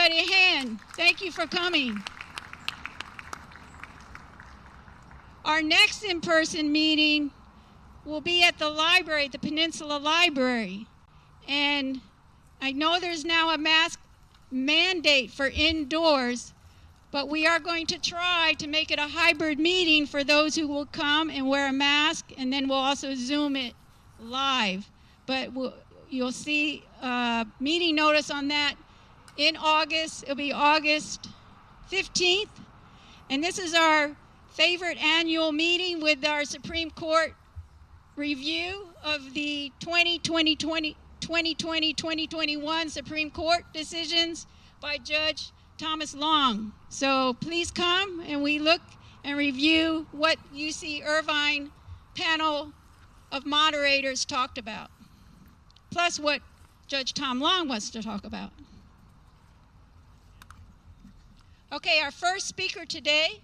everybody a hand. Thank you for coming. Our next in-person meeting will be at the library, the Peninsula Library. And I know there's now a mask mandate for indoors, but we are going to try to make it a hybrid meeting for those who will come and wear a mask, and then we'll also Zoom it live. But you'll see a meeting notice on that in August. It'll be August 15th. And this is our favorite annual meeting with our Supreme Court review of the 2020-2021 Supreme Court decisions by Judge Thomas Long. So please come and we look and review what UC Irvine panel of moderators talked about, plus what Judge Tom Long wants to talk about. Okay, our first speaker today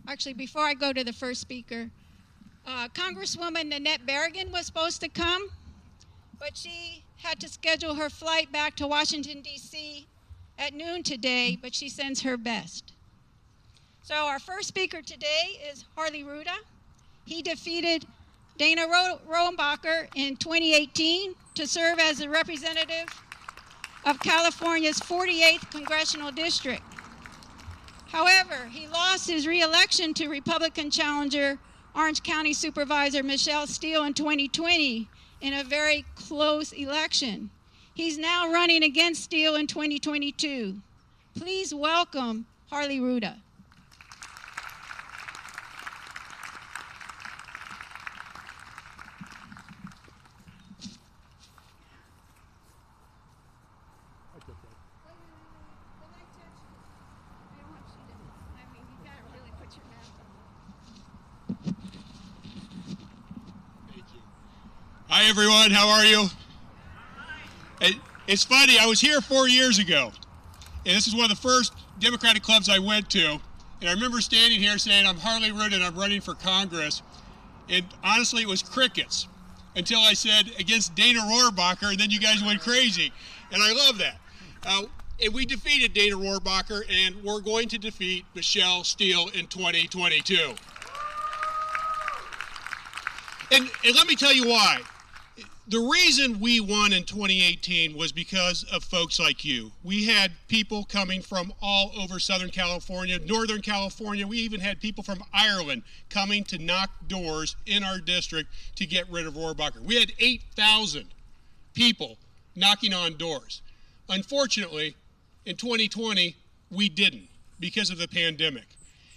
actually, before I go to the first speaker, Congresswoman Nanette Berrigan was supposed to come, but she had to schedule her flight back to Washington, D.C. at noon today, but she sends her best. So our first speaker today is Harley Ruda. He defeated Dana Rohrabacher in 2018 to serve as the representative of California's 48th Congressional District. However, he lost his re-election to Republican challenger Orange County Supervisor Michelle Steele in 2020 in a very close election. He's now running against Steele in 2022. Please welcome Harley Ruda. Hi everyone, how are you? It's funny, I was here 4 years ago, and this is one of the first Democratic clubs I went to, and I remember standing here saying, I'm Harley Ruda and I'm running for Congress, and honestly it was crickets, until I said against Dana Rohrabacher, and then you guys went crazy, and I love that. And we defeated Dana Rohrabacher, and we're going to defeat Michelle Steele in 2022. And let me tell you why. The reason we won in 2018 was because of folks like you. We had people coming from all over Southern California, Northern California. We even had people from Ireland coming to knock doors in our district to get rid of Rohrabacher. We had 8,000 people knocking on doors. Unfortunately, in 2020, we didn't because of the pandemic.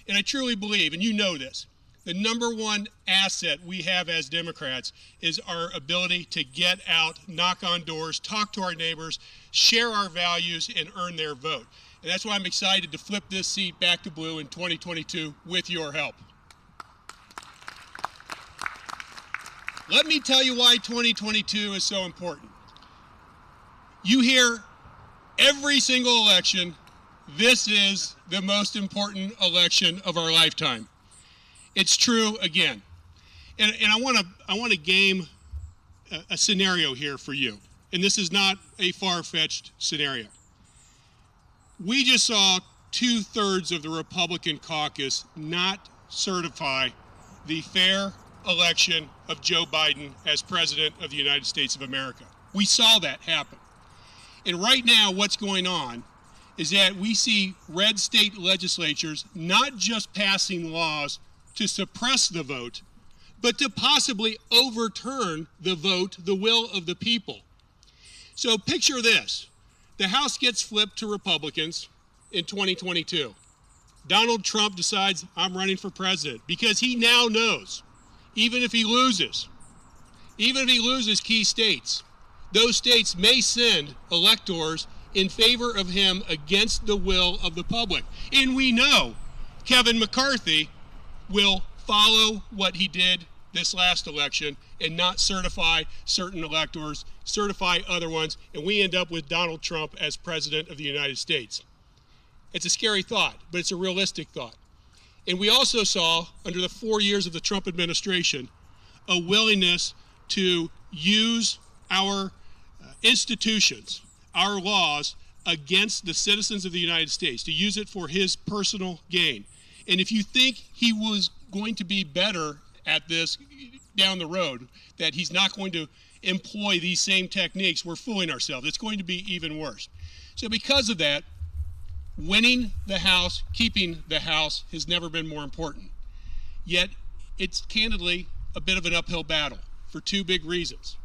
And I truly believe, and you know this, the number one asset we have as Democrats is our ability to get out, knock on doors, talk to our neighbors, share our values, and earn their vote. And that's why I'm excited to flip this seat back to blue in 2022 with your help. Let me tell you why 2022 is so important. You hear every single election, this is the most important election of our lifetime. It's true again. And I want to game a scenario here for you. And this is not a far-fetched scenario. We just saw 2/3 of the Republican caucus not certify the fair election of Joe Biden as President of the United States of America. We saw that happen. And right now what's going on is that we see red state legislatures not just passing laws to suppress the vote, but to possibly overturn the vote, the will of the people. So picture this. The House gets flipped to Republicans in 2022. Donald Trump decides, I'm running for president, because he now knows, even if he loses key states, those states may send electors in favor of him against the will of the public. And we know Kevin McCarthy will follow what he did this last election and not certify certain electors, certify other ones, and we end up with Donald Trump as President of the United States. It's a scary thought, but it's a realistic thought. And we also saw, under the 4 years of the Trump administration, a willingness to use our institutions, our laws, against the citizens of the United States, to use it for his personal gain. And if you think he was going to be better at this down the road, that he's not going to employ these same techniques, we're fooling ourselves. It's going to be even worse. So because of that, winning the House, keeping the House has never been more important. Yet it's candidly a bit of an uphill battle for two big reasons.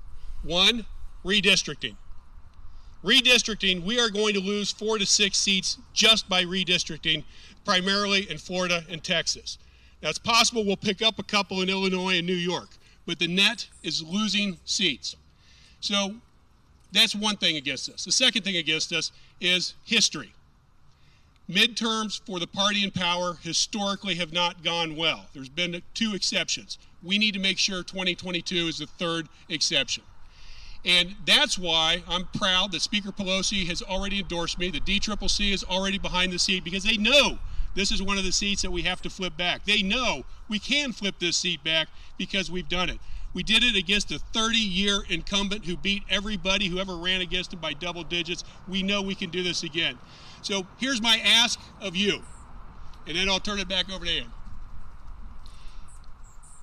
One, redistricting. Redistricting, we are going to lose 4 to 6 seats just by redistricting, primarily in Florida and Texas. Now, it's possible we'll pick up a couple in Illinois and New York, but the net is losing seats. So that's one thing against us. The second thing against us is history. Midterms for the party in power historically have not gone well. There's been 2 exceptions. We need to make sure 2022 is the 3rd exception. And that's why I'm proud that Speaker Pelosi has already endorsed me. The DCCC is already behind the seat because they know this is one of the seats that we have to flip back. They know we can flip this seat back because we've done it. We did it against a 30-year incumbent who beat everybody who ever ran against him by double digits. We know we can do this again. So here's my ask of you, and then I'll turn it back over to Ann.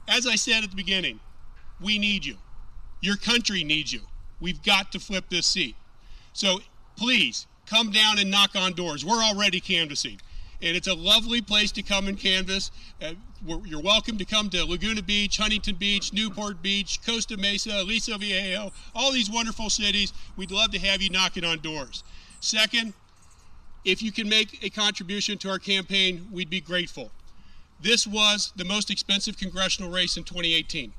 As I said at the beginning, we need you. Your country needs you. We've got to flip this seat. So please come down and knock on doors. We're already canvassing, and it's a lovely place to come and canvass. You're welcome to come to Laguna Beach, Huntington Beach, Newport Beach, Costa Mesa, Aliso Viejo, all these wonderful cities. We'd love to have you knocking on doors. Second, if you can make a contribution to our campaign, we'd be grateful. This was the most expensive congressional race in 2018.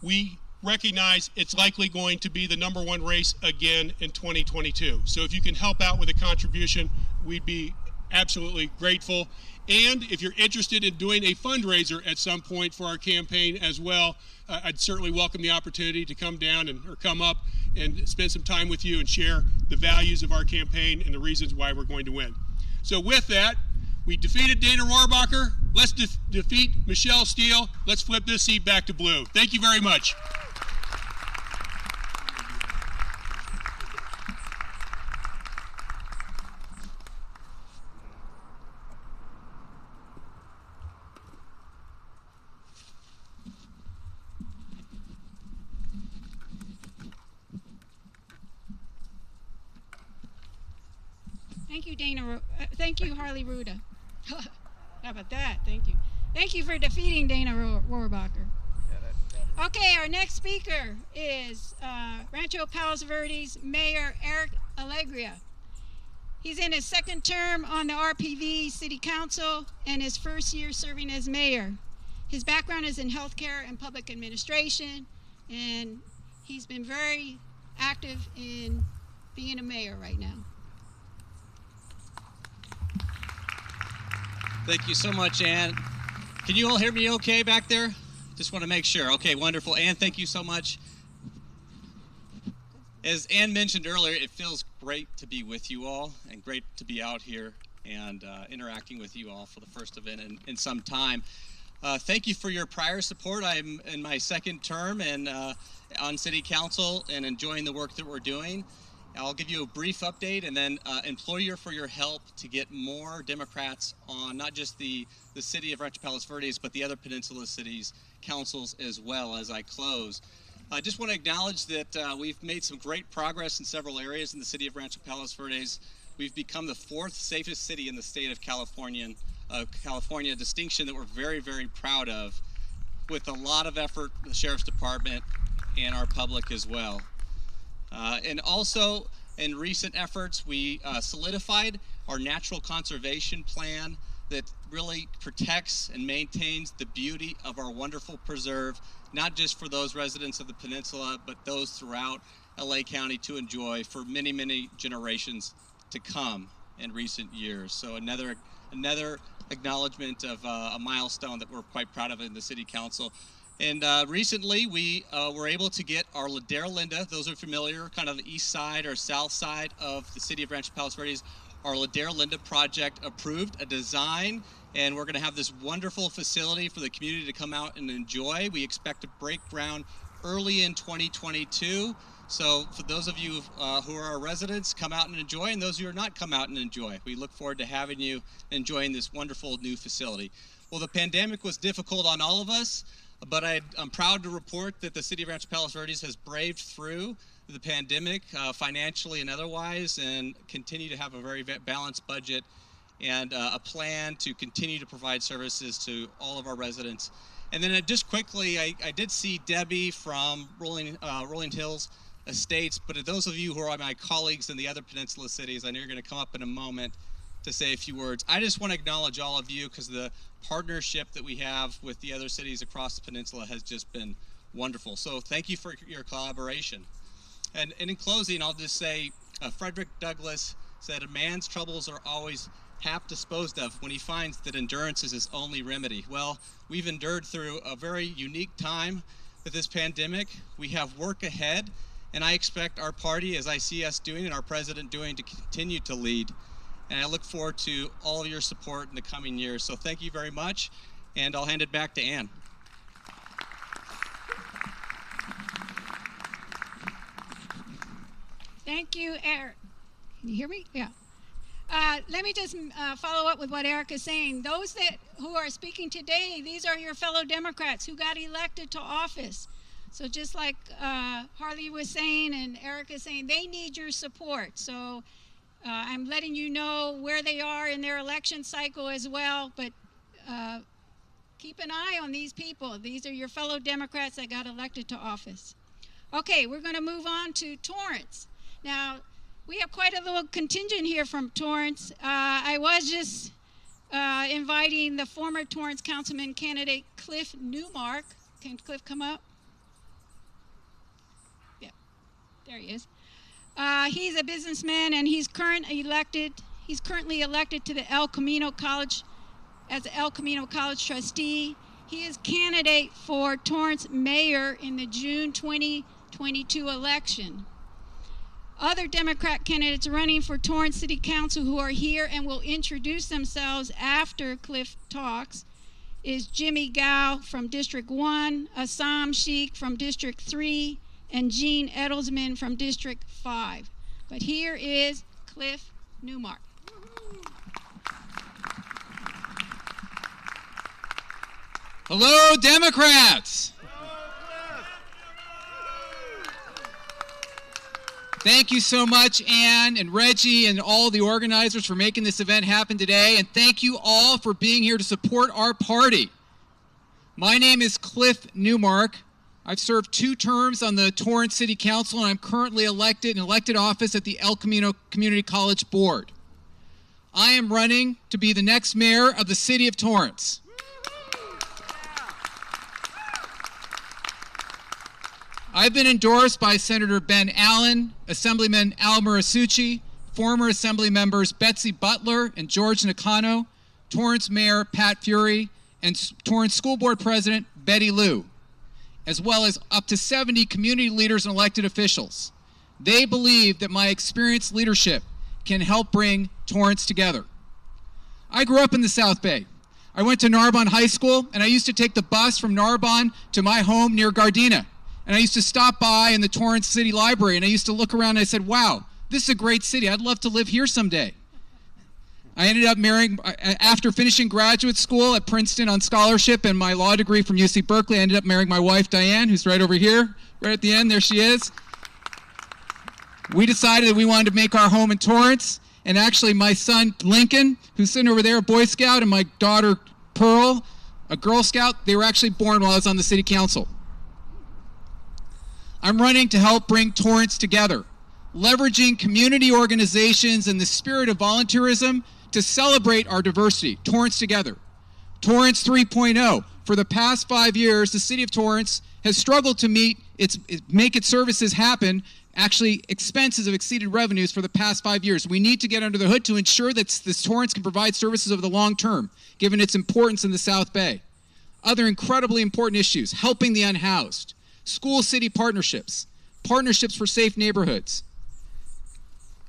We recognize it's likely going to be the #1 race again in 2022. So if you can help out with a contribution, we'd be absolutely grateful. And if you're interested in doing a fundraiser at some point for our campaign as well, I'd certainly welcome the opportunity to come down or come up and spend some time with you and share the values of our campaign and the reasons why we're going to win. So with that, we defeated Dana Rohrabacher. Let's defeat Michelle Steele. Let's flip this seat back to blue. Thank you very much. Thank you, thank you, Harley Ruda. How about that? Thank you. Thank you for defeating Dana Rohrabacher. Okay, our next speaker is Rancho Palos Verdes Mayor Eric Alegria. He's in his 2nd term on the RPV City Council and his 1st year serving as mayor. His background is in healthcare and public administration, and he's been very active in being a mayor right now. Thank you so much, Ann. Can you all hear me okay back there? Just want to make sure. Okay, wonderful. Ann, thank you so much. As Ann mentioned earlier, it feels great to be with you all and great to be out here and interacting with you all for the first event in some time. Thank you for your prior support. I'm in my 2nd term and on City Council and enjoying the work that we're doing. I'll give you a brief update and then implore you for your help to get more Democrats on not just the city of Rancho Palos Verdes, but the other peninsula cities councils as well as I close. I just want to acknowledge that we've made some great progress in several areas in the city of Rancho Palos Verdes. We've become the 4th safest city in the state of California, a distinction that we're very, very proud of, with a lot of effort, the Sheriff's Department and our public as well. And also, in recent efforts, we solidified our natural conservation plan that really protects and maintains the beauty of our wonderful preserve, not just for those residents of the peninsula, but those throughout LA County to enjoy for many, many generations to come in recent years. So another acknowledgement of a milestone that we're quite proud of in the City Council. And recently, we were able to get our Ladera Linda, those are familiar, kind of the east side or south side of the city of Rancho Palos Verdes, our Ladera Linda project approved, a design, and we're going to have this wonderful facility for the community to come out and enjoy. We expect to break ground early in 2022. So for those of you who are our residents, come out and enjoy, and those who are not, come out and enjoy. We look forward to having you enjoying this wonderful new facility. Well, the pandemic was difficult on all of us, but I'm proud to report that the City of Rancho Palos Verdes has braved through the pandemic financially and otherwise, and continue to have a very balanced budget and a plan to continue to provide services to all of our residents. And then just quickly, I did see Debbie from Rolling Hills Estates, but to those of you who are my colleagues in the other peninsula cities, I know you're going to come up in a moment to say a few words. I just want to acknowledge all of you because the partnership that we have with the other cities across the peninsula has just been wonderful. So thank you for your collaboration. And in closing, I'll just say Frederick Douglass said, "A man's troubles are always half disposed of when he finds that endurance is his only remedy." Well, we've endured through a very unique time with this pandemic. We have work ahead, and I expect our party, as I see us doing and our president doing, to continue to lead. And I look forward to all of your support in the coming years. So thank you very much, and I'll hand it back to Ann. Thank you, Eric. Can you hear me? Yeah. Let me just follow up with what Eric is saying. Those who are speaking today, these are your fellow Democrats who got elected to office. So just like Harley was saying and Eric is saying, they need your support. So I'm letting you know where they are in their election cycle as well. But keep an eye on these people. These are your fellow Democrats that got elected to office. Okay, we're going to move on to Torrance. Now, we have quite a little contingent here from Torrance. I was just inviting the former Torrance Councilman candidate Cliff Newmark. Can Cliff come up? Yeah, there he is. He's a businessman, and he's currently elected to the El Camino College as the El Camino College trustee. He is candidate for Torrance mayor in the June 2022 election. Other Democrat candidates running for Torrance City Council who are here and will introduce themselves after Cliff talks is Jimmy Gao from District 1, Assam Sheikh from District 3, and Gene Edelsman from District 5. But here is Cliff Newmark. Hello, Democrats! Thank you so much, Ann and Reggie and all the organizers for making this event happen today, and thank you all for being here to support our party. My name is Cliff Newmark. I've served 2 terms on the Torrance City Council, and I'm currently elected in elected office at the El Camino Community College Board. I am running to be the next mayor of the city of Torrance. I've been endorsed by Senator Ben Allen, Assemblyman Al Murasucci, former Assembly members Betsy Butler and George Nakano, Torrance Mayor Pat Fury, and Torrance School Board President Betty Liu, as well as up to 70 community leaders and elected officials. They believe that my experienced leadership can help bring Torrance together. I grew up in the South Bay. I went to Narbonne High School, and I used to take the bus from Narbonne to my home near Gardena. And I used to stop by in the Torrance City Library, and I used to look around and I said, wow, this is a great city. I'd love to live here someday. I ended up marrying, after finishing graduate school at Princeton on scholarship and my law degree from UC Berkeley, I ended up marrying my wife, Diane, who's right over here, right at the end. There she is. We decided that we wanted to make our home in Torrance, and actually my son, Lincoln, who's sitting over there, a Boy Scout, and my daughter, Pearl, a Girl Scout, they were actually born while I was on the city council. I'm running to help bring Torrance together, leveraging community organizations and the spirit of volunteerism to celebrate our diversity. Torrance Together. Torrance 3.0. For the past 5 years, the city of Torrance has struggled to make its services happen. Actually, expenses have exceeded revenues for the past 5 years. We need to get under the hood to ensure that this Torrance can provide services over the long term, given its importance in the South Bay. Other incredibly important issues: helping the unhoused, school-city partnerships, partnerships for safe neighborhoods,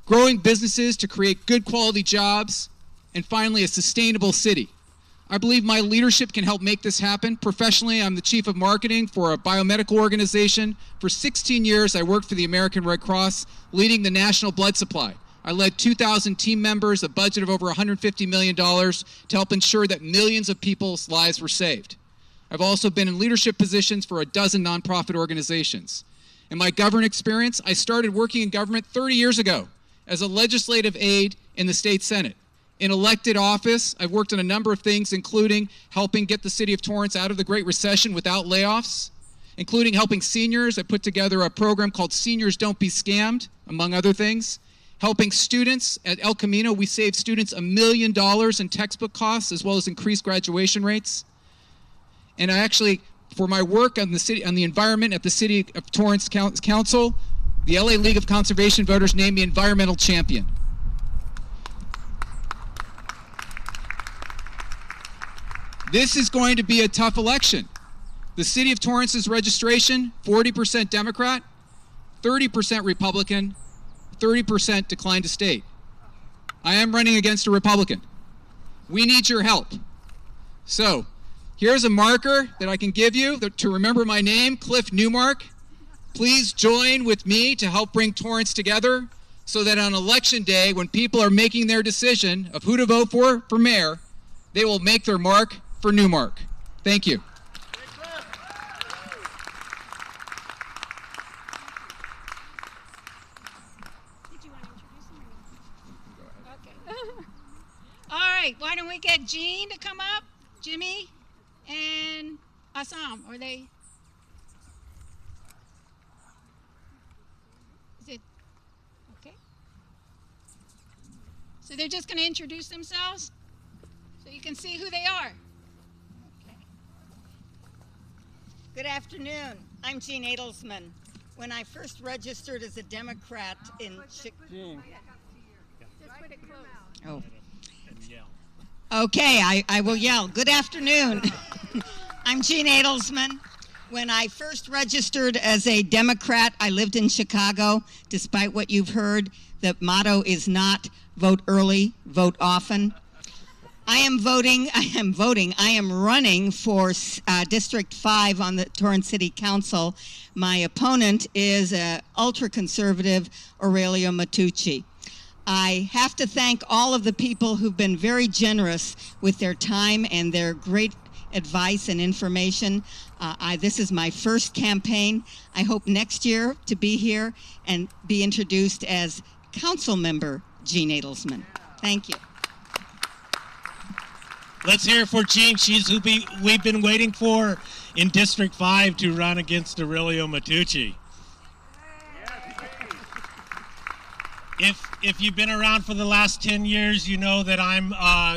growing businesses to create good quality jobs, and finally, a sustainable city. I believe my leadership can help make this happen. Professionally, I'm the chief of marketing for a biomedical organization. For 16 years, I worked for the American Red Cross, leading the national blood supply. I led 2,000 team members, a budget of over $150 million to help ensure that millions of people's lives were saved. I've also been in leadership positions for a dozen nonprofit organizations. In my government experience, I started working in government 30 years ago as a legislative aide in the state Senate. In elected office, I've worked on a number of things, including helping get the city of Torrance out of the Great Recession without layoffs, including helping seniors. I put together a program called Seniors Don't Be Scammed, among other things. Helping students at El Camino, we saved students $1 million in textbook costs, as well as increased graduation rates. And I actually, for my work on the environment at the City of Torrance Council, the LA League of Conservation Voters named me Environmental Champion. This is going to be a tough election. The City of Torrance's registration, 40% Democrat, 30% Republican, 30% decline to state. I am running against a Republican. We need your help. So, here's a marker that I can give you to remember my name, Cliff Newmark. Please join with me to help bring Torrance together so that on election day, when people are making their decision of who to vote for mayor, they will make their mark for Newmark. Thank you. All right, why don't we get Jean to come up, Jimmy, and Assam? Are they? Is it? Okay. So they're just going to introduce themselves so you can see who they are. Okay. Good afternoon. I'm Jean Adelsman. When I first registered as a Democrat in Chicago. Oh. Okay, I will yell. Good afternoon. I'm Jean Adelsman. When I first registered as a Democrat, I lived in Chicago. Despite what you've heard, the motto is not vote early, vote often. I am running for District 5 on the Torrance City Council. My opponent is ultra-conservative Aurelio Matucci. I have to thank all of the people who've been very generous with their time and their great advice and information. This is my first campaign. I hope next year to be here and be introduced as Council Member Jean Adelsman. Thank you. Let's hear it for Jean. She's who we've been waiting for in District 5 to run against Aurelio Matucci. If you've been around for the last 10 years, you know that I'm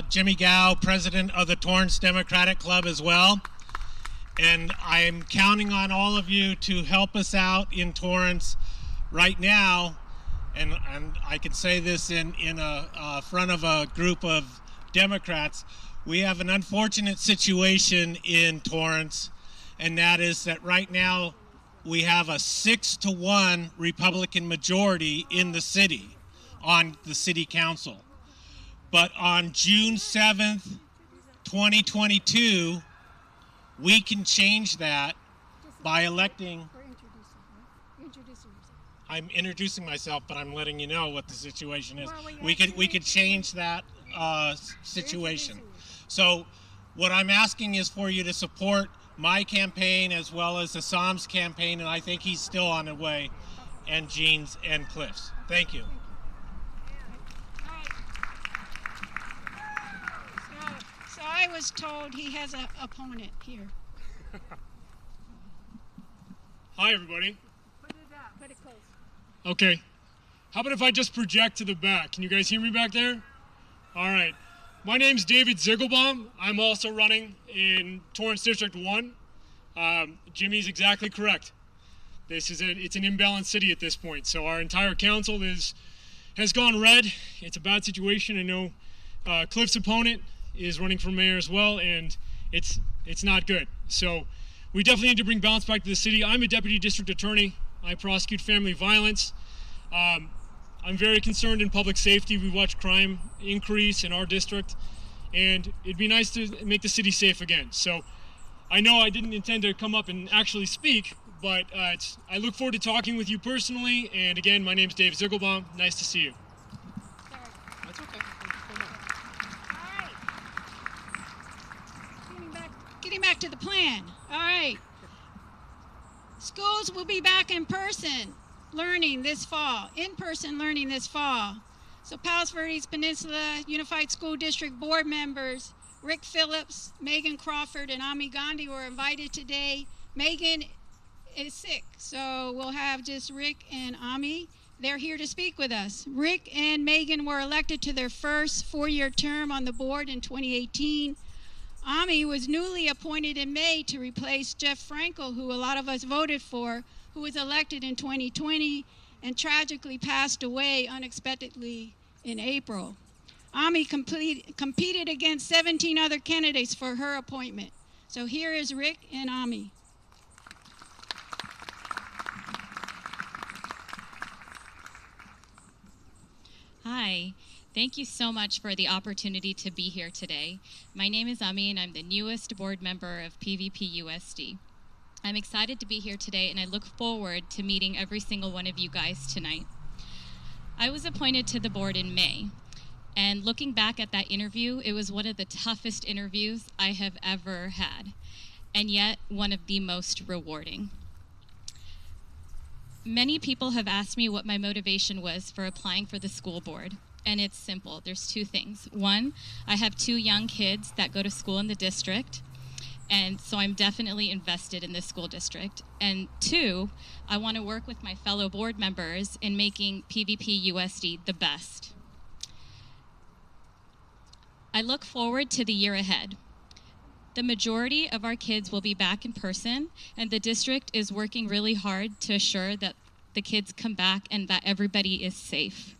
Jimmy Gao, president of the Torrance Democratic Club as well. And I'm counting on all of you to help us out in Torrance right now. And I can say this in front of a group of Democrats. We have an unfortunate situation in Torrance, and that is that right now we have a 6-to-1 Republican majority in the city on the city council. But on June 7th, 2022, we can change that by electing. I'm introducing myself, but I'm letting you know what the situation is. We could change that situation. So what I'm asking is for you to support my campaign as well as Assam's campaign, and I think he's still on the way, and Jean's and Cliff's. Thank you. So I was told he has an opponent here. Hi, everybody. Put it close. Okay. How about if I just project to the back? Can you guys hear me back there? All right. My name's David Ziegelbaum. I'm also running in Torrance District 1. Jimmy's exactly correct. It's an imbalanced city at this point. So our entire council has gone red. It's a bad situation. I know Cliff's opponent is running for mayor as well, and it's not good. So we definitely need to bring balance back to the city. I'm a deputy district attorney. I prosecute family violence. I'm very concerned in public safety. We watch crime increase in our district, and it'd be nice to make the city safe again. So I know I didn't intend to come up and actually speak, but I look forward to talking with you personally. And again, my name's Dave Ziegelbaum. Nice to see you. That's okay. Getting back to the plan. All right. Schools will be back in person learning this fall, in-person learning this fall. So Palos Verdes Peninsula Unified School District board members, Rick Phillips, Megan Crawford, and Ami Gandhi were invited today. Megan is sick, so we'll have just Rick and Ami. They're here to speak with us. Rick and Megan were elected to their first four-year term on the board in 2018. Ami was newly appointed in May to replace Jeff Frankel, who a lot of us voted for, who was elected in 2020 and tragically passed away unexpectedly in April. Ami competed against 17 other candidates for her appointment. So here is Rick and Ami. Hi, thank you so much for the opportunity to be here today. My name is Ami and I'm the newest board member of PVP USD. I'm excited to be here today and I look forward to meeting every single one of you guys tonight. I was appointed to the board in May, and looking back at that interview, it was one of the toughest interviews I have ever had, and yet one of the most rewarding. Many people have asked me what my motivation was for applying for the school board, and it's simple. There's two things. One, I have two young kids that go to school in the district, and so I'm definitely invested in this school district. And two, I want to work with my fellow board members in making PVP USD the best. I look forward to the year ahead. The majority of our kids will be back in person, and the district is working really hard to assure that the kids come back and that everybody is safe.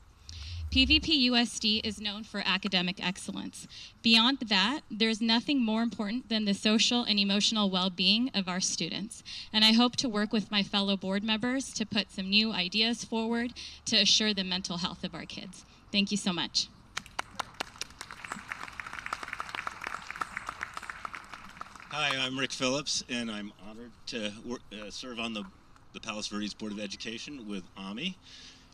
PVP USD is known for academic excellence. Beyond that, there's nothing more important than the social and emotional well-being of our students. And I hope to work with my fellow board members to put some new ideas forward to assure the mental health of our kids. Thank you so much. Hi, I'm Rick Phillips, and I'm honored to serve on the Palos Verdes Board of Education with Ami.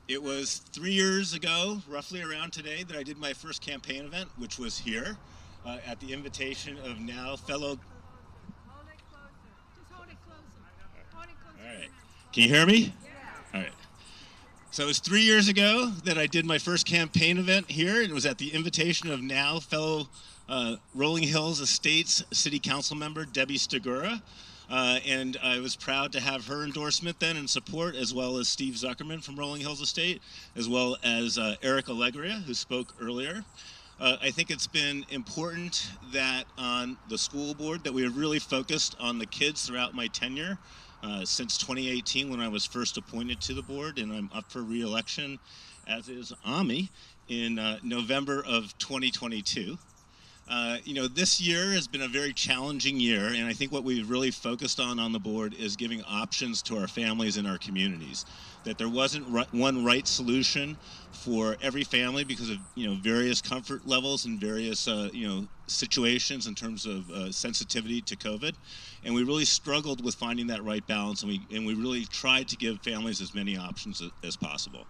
It was 3 years ago, roughly around today, that I did my first campaign event, which was here, at the invitation of now fellow... Hold it closer. Just hold it closer. Hold it closer. All right. Can you hear me? Yeah. All right. So it was 3 years ago that I did my first campaign event here, and it was at the invitation of now fellow Rolling Hills Estates City Council member Debbie Stigura. And I was proud to have her endorsement then and support, as well as Steve Zuckerman from Rolling Hills Estate, as well as Eric Allegria, who spoke earlier. I think it's been important that on the school board that we have really focused on the kids throughout my tenure since 2018 when I was first appointed to the board, and I'm up for re-election, as is Ami, in November of 2022. You know, this year has been a very challenging year, and I think what we've really focused on the board is giving options to our families and our communities. That there wasn't one right solution for every family because of, you know, various comfort levels and various, you know, situations in terms of sensitivity to COVID. And we really struggled with finding that right balance, and we really tried to give families as many options as possible.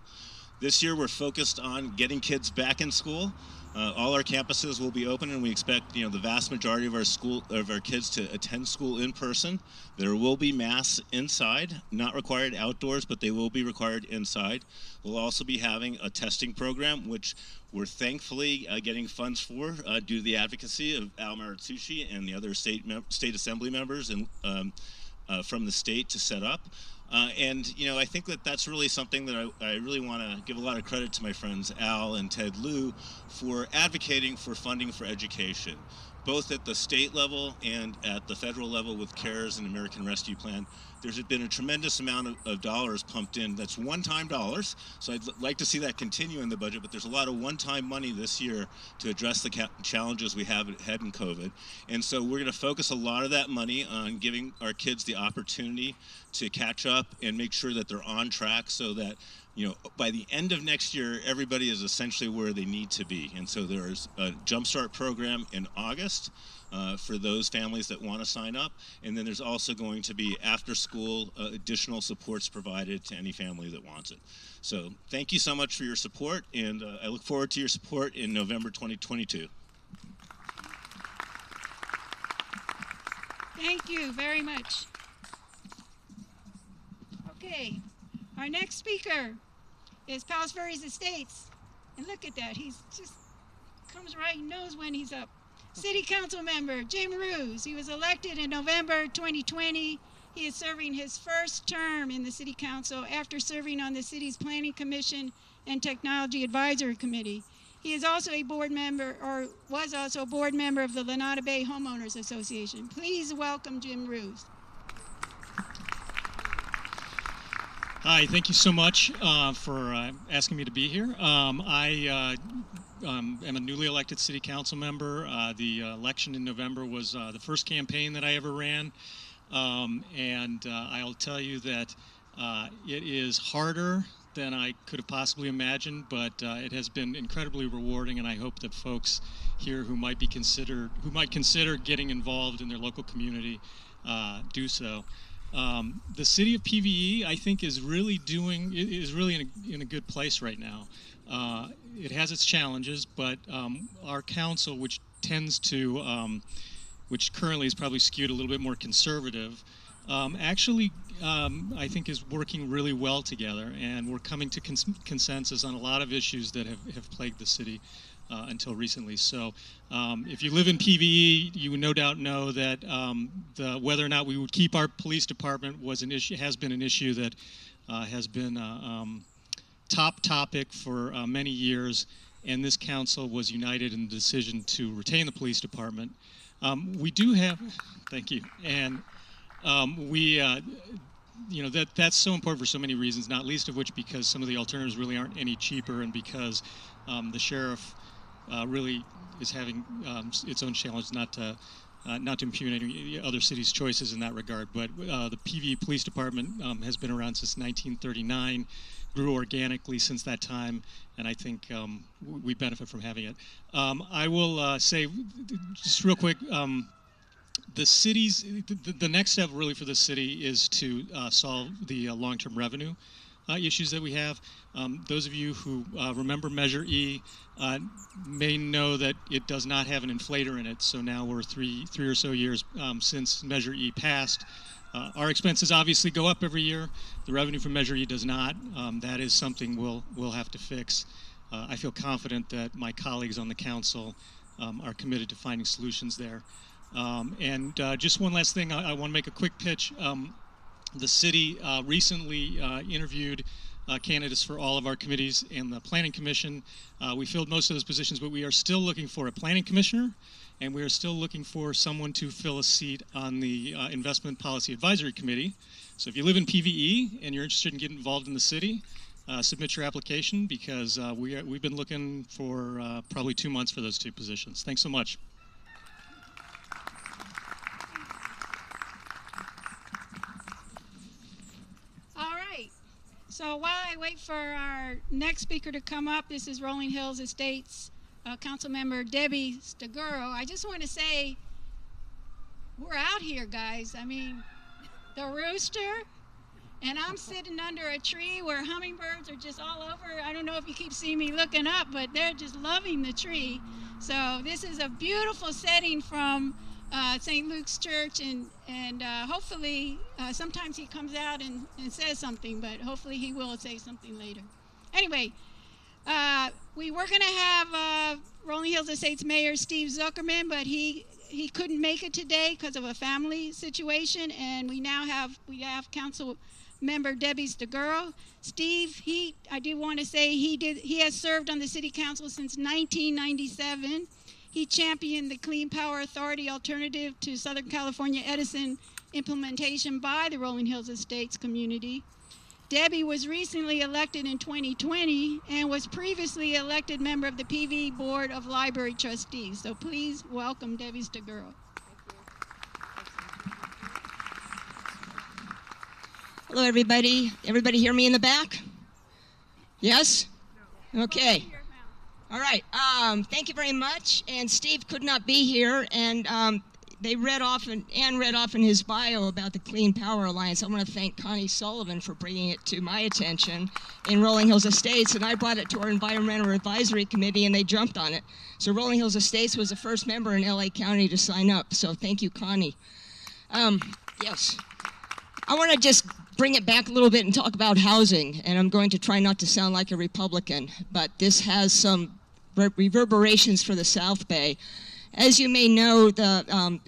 This year we're focused on getting kids back in school. All our campuses will be open, and we expect, you know, the vast majority of our kids to attend school in person. There will be masks inside, not required outdoors, but they will be required inside. We'll also be having a testing program, which we're thankfully getting funds for due to the advocacy of Al Maritsushi and the other state assembly members and from the state to set up. And, you know, I think that that's really something that I really want to give a lot of credit to my friends Al and Ted Lieu for advocating for funding for education, both at the state level and at the federal level with CARES and American Rescue Plan. There's been a tremendous amount of dollars pumped in. That's one-time dollars, so I'd like to see that continue in the budget, but there's a lot of one-time money this year to address the challenges we have had in COVID. And so we're going to focus a lot of that money on giving our kids the opportunity to catch up and make sure that they're on track so that by the end of next year, everybody is essentially where they need to be. And so there's a Jumpstart program in August for those families that want to sign up. And then there's also going to be after school additional supports provided to any family that wants it. So thank you so much for your support, and I look forward to your support in November 2022. Thank you very much. Okay, our next speaker is Palos Verdes Estates. And look at that, he's just comes right and knows when he's up. City Council member Jim Roos. He was elected in November 2020. He is serving his first term in the City Council after serving on the city's Planning Commission and Technology Advisory Committee. He is also a board member, or was also a board member of the Lanada Bay Homeowners Association. Please welcome Jim Roos. Hi, thank you so much for asking me to be here. I am a newly elected city council member. The election in November was the first campaign that I ever ran. And I'll tell you that it is harder than I could have possibly imagined, but it has been incredibly rewarding, and I hope that folks here who might consider getting involved in their local community do so. The city of PVE, I think, is really in a good place right now. It has its challenges, but our council, which currently is probably skewed a little bit more conservative, I think is working really well together, and we're coming to consensus on a lot of issues that have plagued the city until recently. So if you live in PVE, you no doubt know that whether or not we would keep our police department has been an issue that has been top topic for many years, and this council was united in the decision to retain the police department. We do have, thank you, and that's so important for so many reasons, not least of which because some of the alternatives really aren't any cheaper, and because the sheriff really is having its own challenge, not to impugn any other cities' choices in that regard. But the PV Police Department has been around since 1939, grew organically since that time, and I think we benefit from having it. I will say, just real quick, the next step really for the city is to solve the long-term revenue issues that we have. Those of you who remember Measure E may know that it does not have an inflator in it. So now we're three or so years since Measure E passed. Our expenses obviously go up every year. The revenue from Measure E does not. That is something we'll have to fix. I feel confident that my colleagues on the council are committed to finding solutions there. And just one last thing, I want to make a quick pitch. The city recently interviewed candidates for all of our committees and the Planning Commission. We filled most of those positions, but we are still looking for a Planning Commissioner, and we are still looking for someone to fill a seat on the Investment Policy Advisory Committee. So if you live in PVE and you're interested in getting involved in the city, submit your application, because we've been looking for probably 2 months for those two positions. Thanks so much. So while I wait for our next speaker to come up, this is Rolling Hills Estates Council Member Debbie Stiguro. I just want to say, we're out here, guys. I mean, the rooster, and I'm sitting under a tree where hummingbirds are just all over. I don't know if you keep seeing me looking up, but they're just loving the tree. So this is a beautiful setting from St. Luke's Church, and hopefully sometimes he comes out and says something, but hopefully he will say something later. Anyway, we were going to have Rolling Hills Estates Mayor Steve Zuckerman, but he couldn't make it today because of a family situation, and we have Council Member Debbie Stiguro. Steve, I do want to say he has served on the City Council since 1997. He championed the Clean Power Authority alternative to Southern California Edison implementation by the Rolling Hills Estates community. Debbie was recently elected in 2020 and was previously elected member of the PV Board of Library Trustees. So please welcome Debbie Stiguro. Hello, everybody. Everybody hear me in the back? Yes? Okay. All right. Thank you very much. And Steve could not be here, and Ann read off in his bio about the Clean Power Alliance. I want to thank Connie Sullivan for bringing it to my attention in Rolling Hills Estates, and I brought it to our Environmental Advisory Committee, and they jumped on it. So Rolling Hills Estates was the first member in LA County to sign up, so thank you, Connie. Yes. I want to just bring it back a little bit and talk about housing, and I'm going to try not to sound like a Republican, but this has some reverberations for the South Bay. As you may know,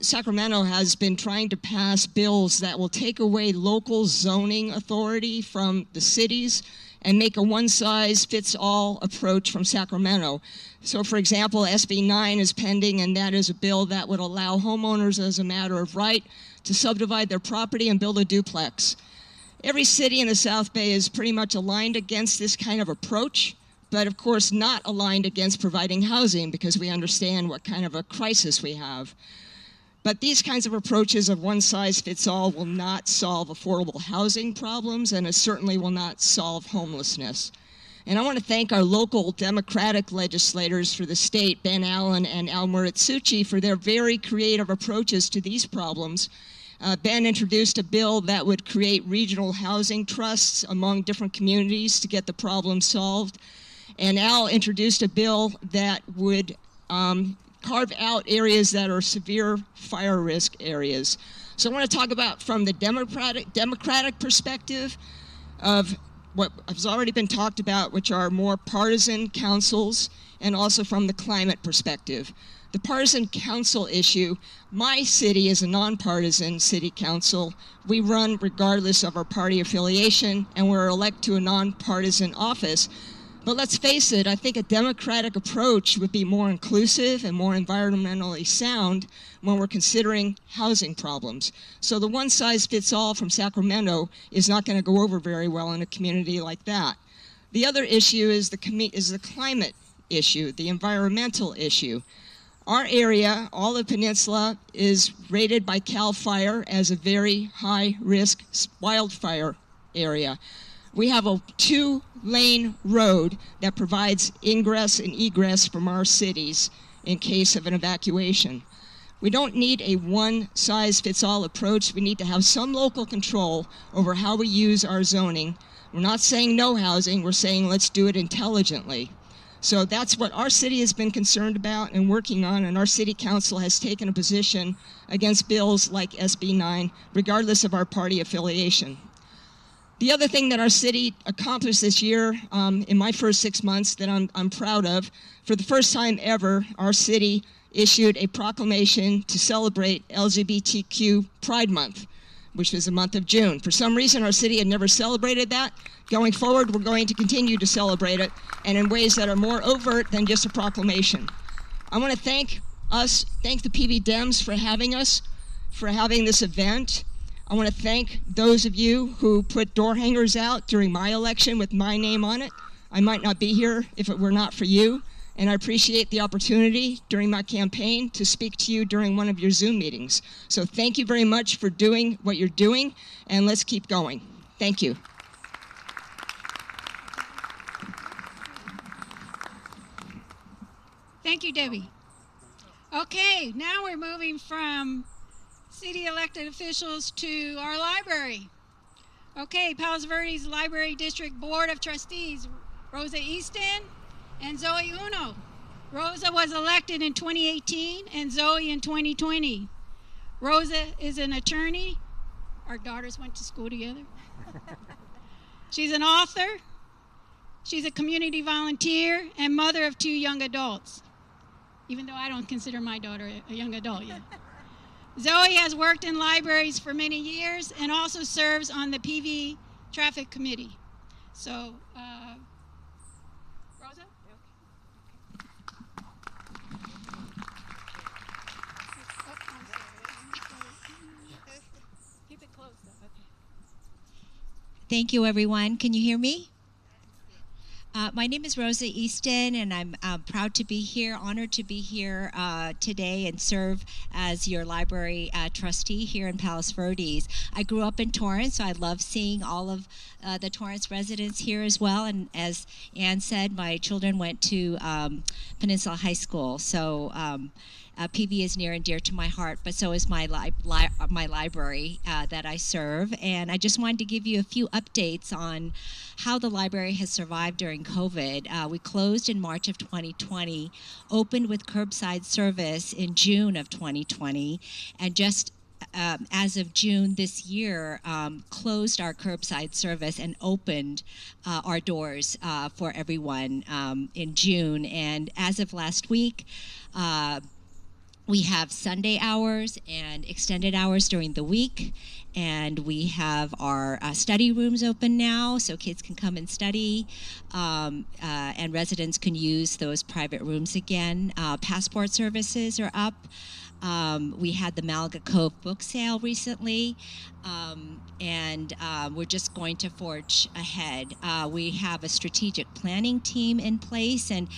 Sacramento has been trying to pass bills that will take away local zoning authority from the cities and make a one-size-fits-all approach from Sacramento. So, for example, SB 9 is pending, and that is a bill that would allow homeowners, as a matter of right, to subdivide their property and build a duplex. Every city in the South Bay is pretty much aligned against this kind of approach, but of course not aligned against providing housing because we understand what kind of a crisis we have. But these kinds of approaches of one size fits all will not solve affordable housing problems, and it certainly will not solve homelessness. And I want to thank our local Democratic legislators for the state, Ben Allen and Al Muratsuchi, for their very creative approaches to these problems. Ben introduced a bill that would create regional housing trusts among different communities to get the problem solved. And Al introduced a bill that would carve out areas that are severe fire risk areas. So I want to talk about from the Democratic perspective of what has already been talked about, which are more partisan councils, and also from the climate perspective. The partisan council issue, my city is a nonpartisan city council. We run regardless of our party affiliation, and we're elected to a nonpartisan office. But let's face it, I think a democratic approach would be more inclusive and more environmentally sound when we're considering housing problems. So the one-size-fits-all from Sacramento is not going to go over very well in a community like that. The other issue is the climate issue, the environmental issue. Our area, all the peninsula, is rated by CAL FIRE as a very high-risk wildfire area. We have a 2-lane road that provides ingress and egress from our cities in case of an evacuation. We don't need a one-size-fits-all approach. We need to have some local control over how we use our zoning. We're not saying no housing, we're saying let's do it intelligently. So that's what our city has been concerned about and working on, and our city council has taken a position against bills like SB 9, regardless of our party affiliation. The other thing that our city accomplished this year, in my first 6 months, that I'm proud of, for the first time ever, our city issued a proclamation to celebrate LGBTQ Pride Month, which was the month of June. For some reason, our city had never celebrated that. Going forward, we're going to continue to celebrate it, and in ways that are more overt than just a proclamation. I want to thank the PV Dems for having us, for having this event. I want to thank those of you who put door hangers out during my election with my name on it. I might not be here if it were not for you, and I appreciate the opportunity during my campaign to speak to you during one of your Zoom meetings. So thank you very much for doing what you're doing, and let's keep going. Thank you. Thank you, Debbie. Okay, now we're moving from city elected officials to our library. Okay, Palos Verdes Library District Board of Trustees, Rosa Easton and Zoe Uno. Rosa was elected in 2018 and Zoe in 2020. Rosa is an attorney. Our daughters went to school together. She's an author. She's a community volunteer and mother of 2 young adults, even though I don't consider my daughter a young adult yet. Zoe has worked in libraries for many years and also serves on the PV Traffic Committee. So, Rosa? Keep it close, though. Okay. Thank you, everyone. Can you hear me? My name is Rosa Easton, and I'm proud to be here, honored to be here today and serve as your library trustee here in Palos Verdes. I grew up in Torrance, so I love seeing all of the Torrance residents here as well. And as Ann said, my children went to Peninsula High School, so PV is near and dear to my heart, but so is my library that I serve. And I just wanted to give you a few updates on how the library has survived during COVID. We closed in March of 2020, opened with curbside service in June of 2020, and just as of June this year, closed our curbside service and opened our doors for everyone in June. And as of last week, we have Sunday hours and extended hours during the week, and we have our study rooms open now, so kids can come and study, and residents can use those private rooms again. Passport services are up. We had the Malaga Cove book sale recently, and we're just going to forge ahead. We have a strategic planning team in place, and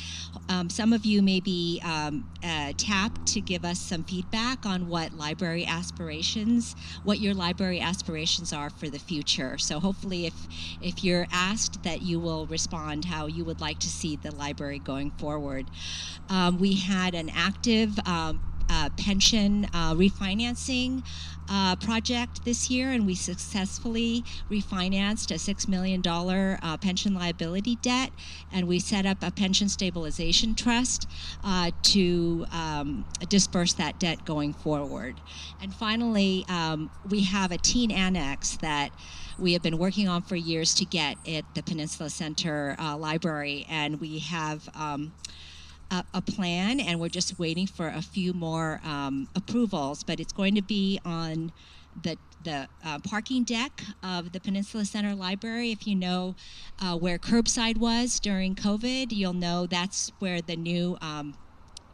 some of you may be tapped to give us some feedback on what your library aspirations are for the future. So hopefully if you're asked, that you will respond how you would like to see the library going forward. We had an active pension refinancing project this year, and we successfully refinanced a $6 million pension liability debt, and we set up a pension stabilization trust to disperse that debt going forward. And finally, we have a teen annex that we have been working on for years to get at the Peninsula Center Library, and we have a plan, and we're just waiting for a few more approvals, but it's going to be on the parking deck of the Peninsula Center Library. If you know where curbside was during COVID, you'll know that's where the new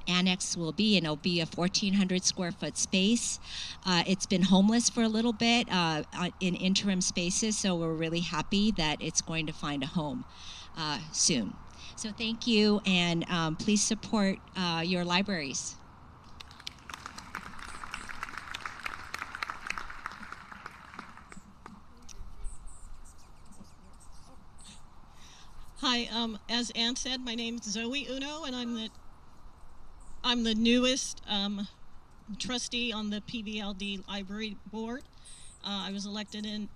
annex will be, and it'll be a 1,400 square foot space. It's been homeless for a little bit in interim spaces, so we're really happy that it's going to find a home soon. So thank you, and please support your libraries. Hi, as Ann said, my name is Zoe Uno, and I'm the newest trustee on the PVLD Library Board. I was elected in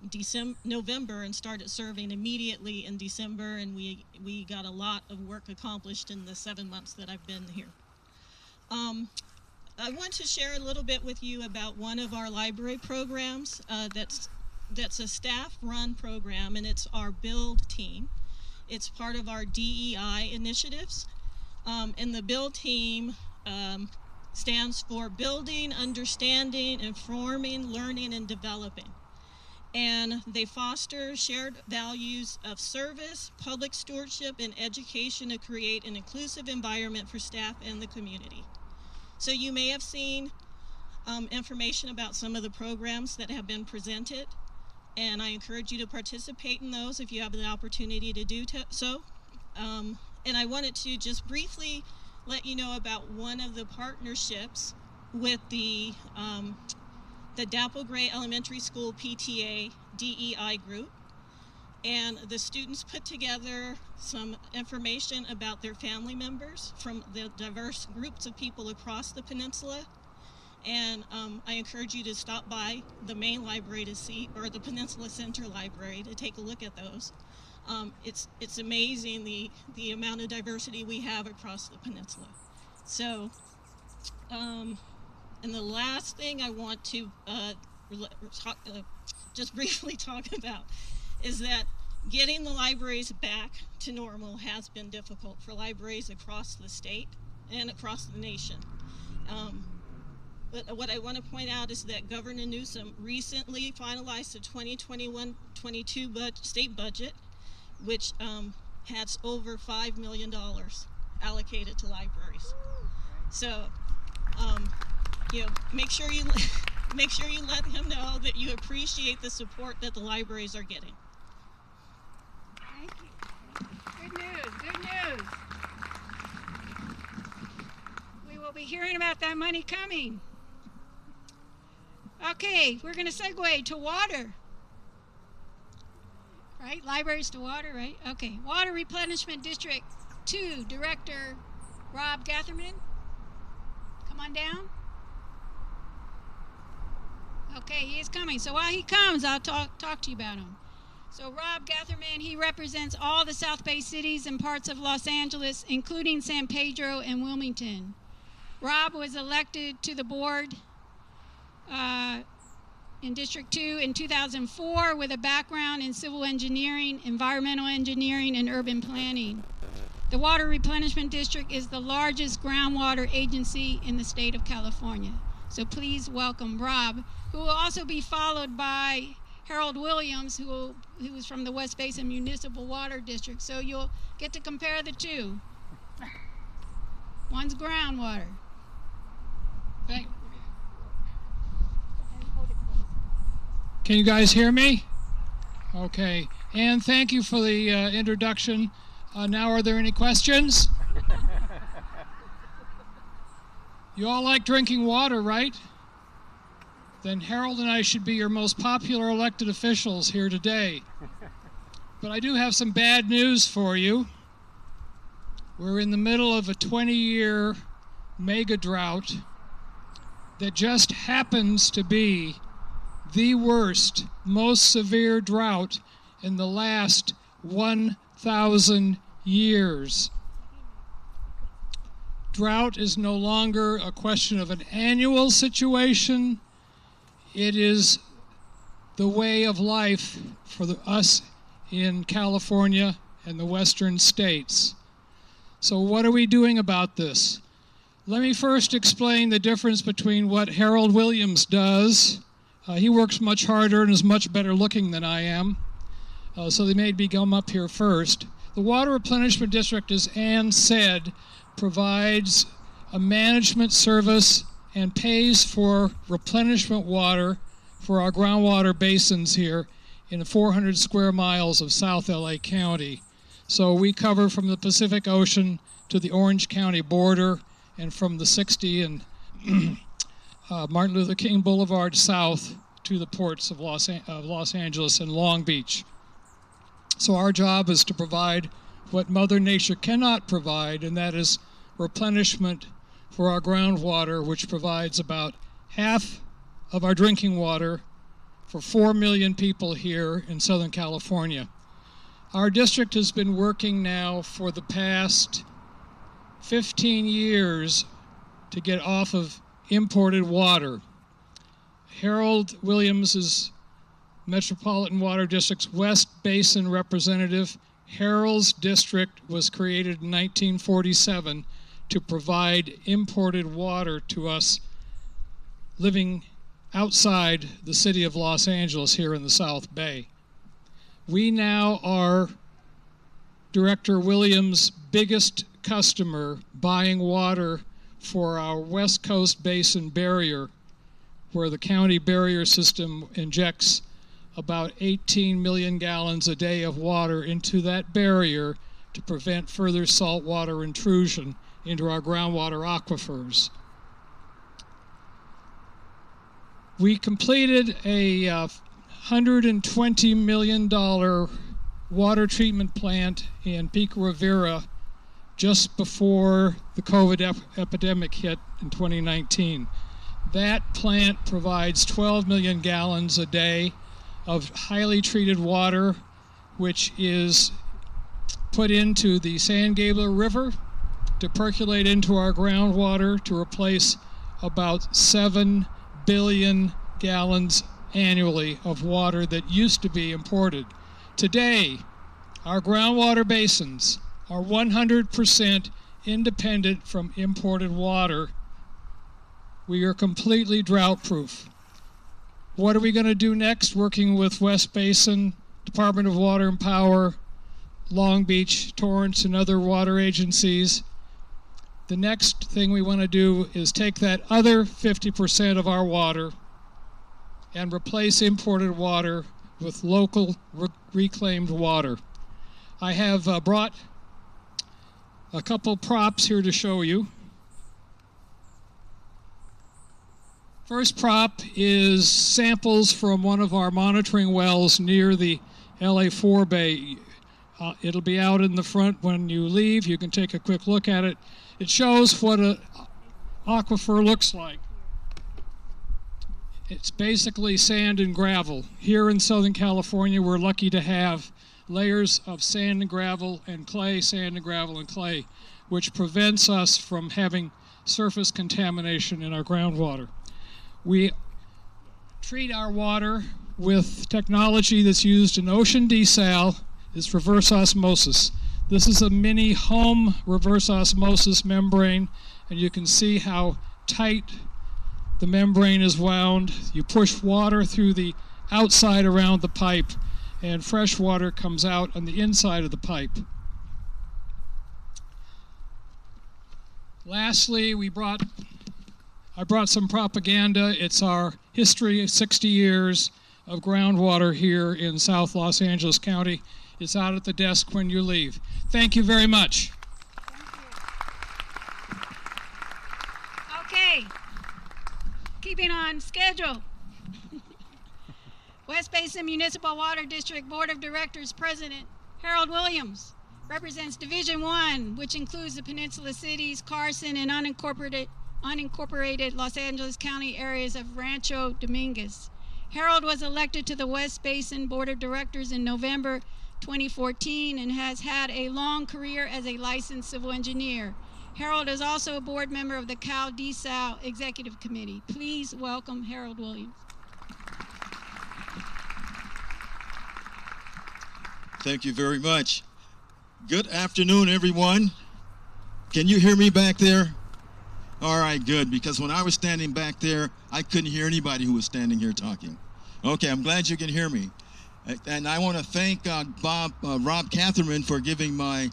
November and started serving immediately in December, and we got a lot of work accomplished in the 7 months that I've been here. I want to share a little bit with you about one of our library programs that's a staff-run program, and it's our BUILD team. It's part of our DEI initiatives, and the BUILD team stands for Building, Understanding, Informing, Learning, and Developing. And they foster shared values of service, public stewardship, and education to create an inclusive environment for staff and the community. So you may have seen information about some of the programs that have been presented, and I encourage you to participate in those if you have the opportunity to do so. And I wanted to just briefly let you know about one of the partnerships with the Dapplegray Elementary School PTA DEI group. And the students put together some information about their family members from the diverse groups of people across the peninsula. And I encourage you to stop by the main library to see, or the Peninsula Center Library, to take a look at those. It's amazing the amount of diversity we have across the peninsula. So, and the last thing I want to just briefly talk about is that getting the libraries back to normal has been difficult for libraries across the state and across the nation. But what I want to point out is that Governor Newsom recently finalized the 2021-22 state budget, which has over $5 million allocated to libraries. So, you know, make sure you let him know that you appreciate the support that the libraries are getting. Thank you. Good news. we'll be hearing about that money coming. Okay, we're going to segue to water. Right? Libraries to water, right? Okay. Water Replenishment District 2 Director Rob Gatherman. Come on down. Okay, he is coming. So while he comes, I'll talk to you about him. So Rob Gatherman, he represents all the South Bay cities and parts of Los Angeles, including San Pedro and Wilmington. Rob was elected to the board in District 2 in 2004 with a background in civil engineering, environmental engineering, and urban planning. The Water Replenishment District is the largest groundwater agency in the state of California. So please welcome Rob, who will also be followed by Harold Williams, who is from the West Basin Municipal Water District. So you'll get to compare the two. One's groundwater. Can you guys hear me? Okay. And thank you for the introduction. Now, are there any questions? You all like drinking water, right? Then Harold and I should be your most popular elected officials here today. But I do have some bad news for you. We're in the middle of a 20-year mega drought that just happens to be the worst, most severe drought in the last 1,000 years. Drought is no longer a question of an annual situation. It is the way of life for us in California and the western states. So what are we doing about this? Let me first explain the difference between what Harold Williams does. He works much harder and is much better looking than I am. So they made me come up here first. The Water Replenishment District, as Ann said, provides a management service and pays for replenishment water for our groundwater basins here in 400 square miles of South LA County. So we cover from the Pacific Ocean to the Orange County border and from the 60 and Martin Luther King Boulevard south to the ports of Los Angeles and Long Beach. So our job is to provide what Mother Nature cannot provide, and that is replenishment for our groundwater, which provides about half of our drinking water for 4 million people here in Southern California. Our district has been working now for the past 15 years to get off of imported water. Harold Williams is Metropolitan Water District's West Basin representative. Harold's district was created in 1947 to provide imported water to us living outside the city of Los Angeles here in the South Bay. We now are Director Williams' biggest customer, buying water for our West Coast Basin barrier, where the county barrier system injects about 18 million gallons a day of water into that barrier to prevent further saltwater intrusion into our groundwater aquifers. We completed a $120 million water treatment plant in Pico Rivera just before the COVID epidemic hit in 2019. That plant provides 12 million gallons a day of highly treated water, which is put into the San Gabriel River to percolate into our groundwater to replace about 7 billion gallons annually of water that used to be imported. Today, our groundwater basins are 100% independent from imported water. We are completely drought-proof. What are we going to do next? Working with West Basin, Department of Water and Power, Long Beach, Torrance, and other water agencies. The next thing we want to do is take that other 50% of our water and replace imported water with local reclaimed water. I have brought a couple props here to show you. First prop is samples from one of our monitoring wells near the LA4 bay. It'll be out in the front when you leave. You can take a quick look at it. It shows what an aquifer looks like. It's basically sand and gravel. Here in Southern California, we're lucky to have layers of sand and gravel and clay, sand and gravel and clay, which prevents us from having surface contamination in our groundwater. We treat our water with technology that's used in ocean desal. It's reverse osmosis. This is a mini home reverse osmosis membrane, and you can see how tight the membrane is wound. You push water through the outside around the pipe, and fresh water comes out on the inside of the pipe. Lastly, I brought some propaganda. It's our history of 60 years of groundwater here in South Los Angeles County. It's out at the desk when you leave. Thank you very much. Okay, keeping on schedule. West Basin Municipal Water District Board of Directors President Harold Williams represents Division 1, which includes the Peninsula Cities, Carson, and unincorporated Los Angeles County areas of Rancho Dominguez. Harold was elected to the West Basin Board of Directors in November 2014 and has had a long career as a licensed civil engineer. Harold is also a board member of the Cal DeSal Executive Committee. Please welcome Harold Williams. Thank you very much. Good afternoon, everyone. Can you hear me back there? All right, good, because when I was standing back there, I couldn't hear anybody who was standing here talking. Okay, I'm glad you can hear me. And I want to thank Rob Catherman for giving my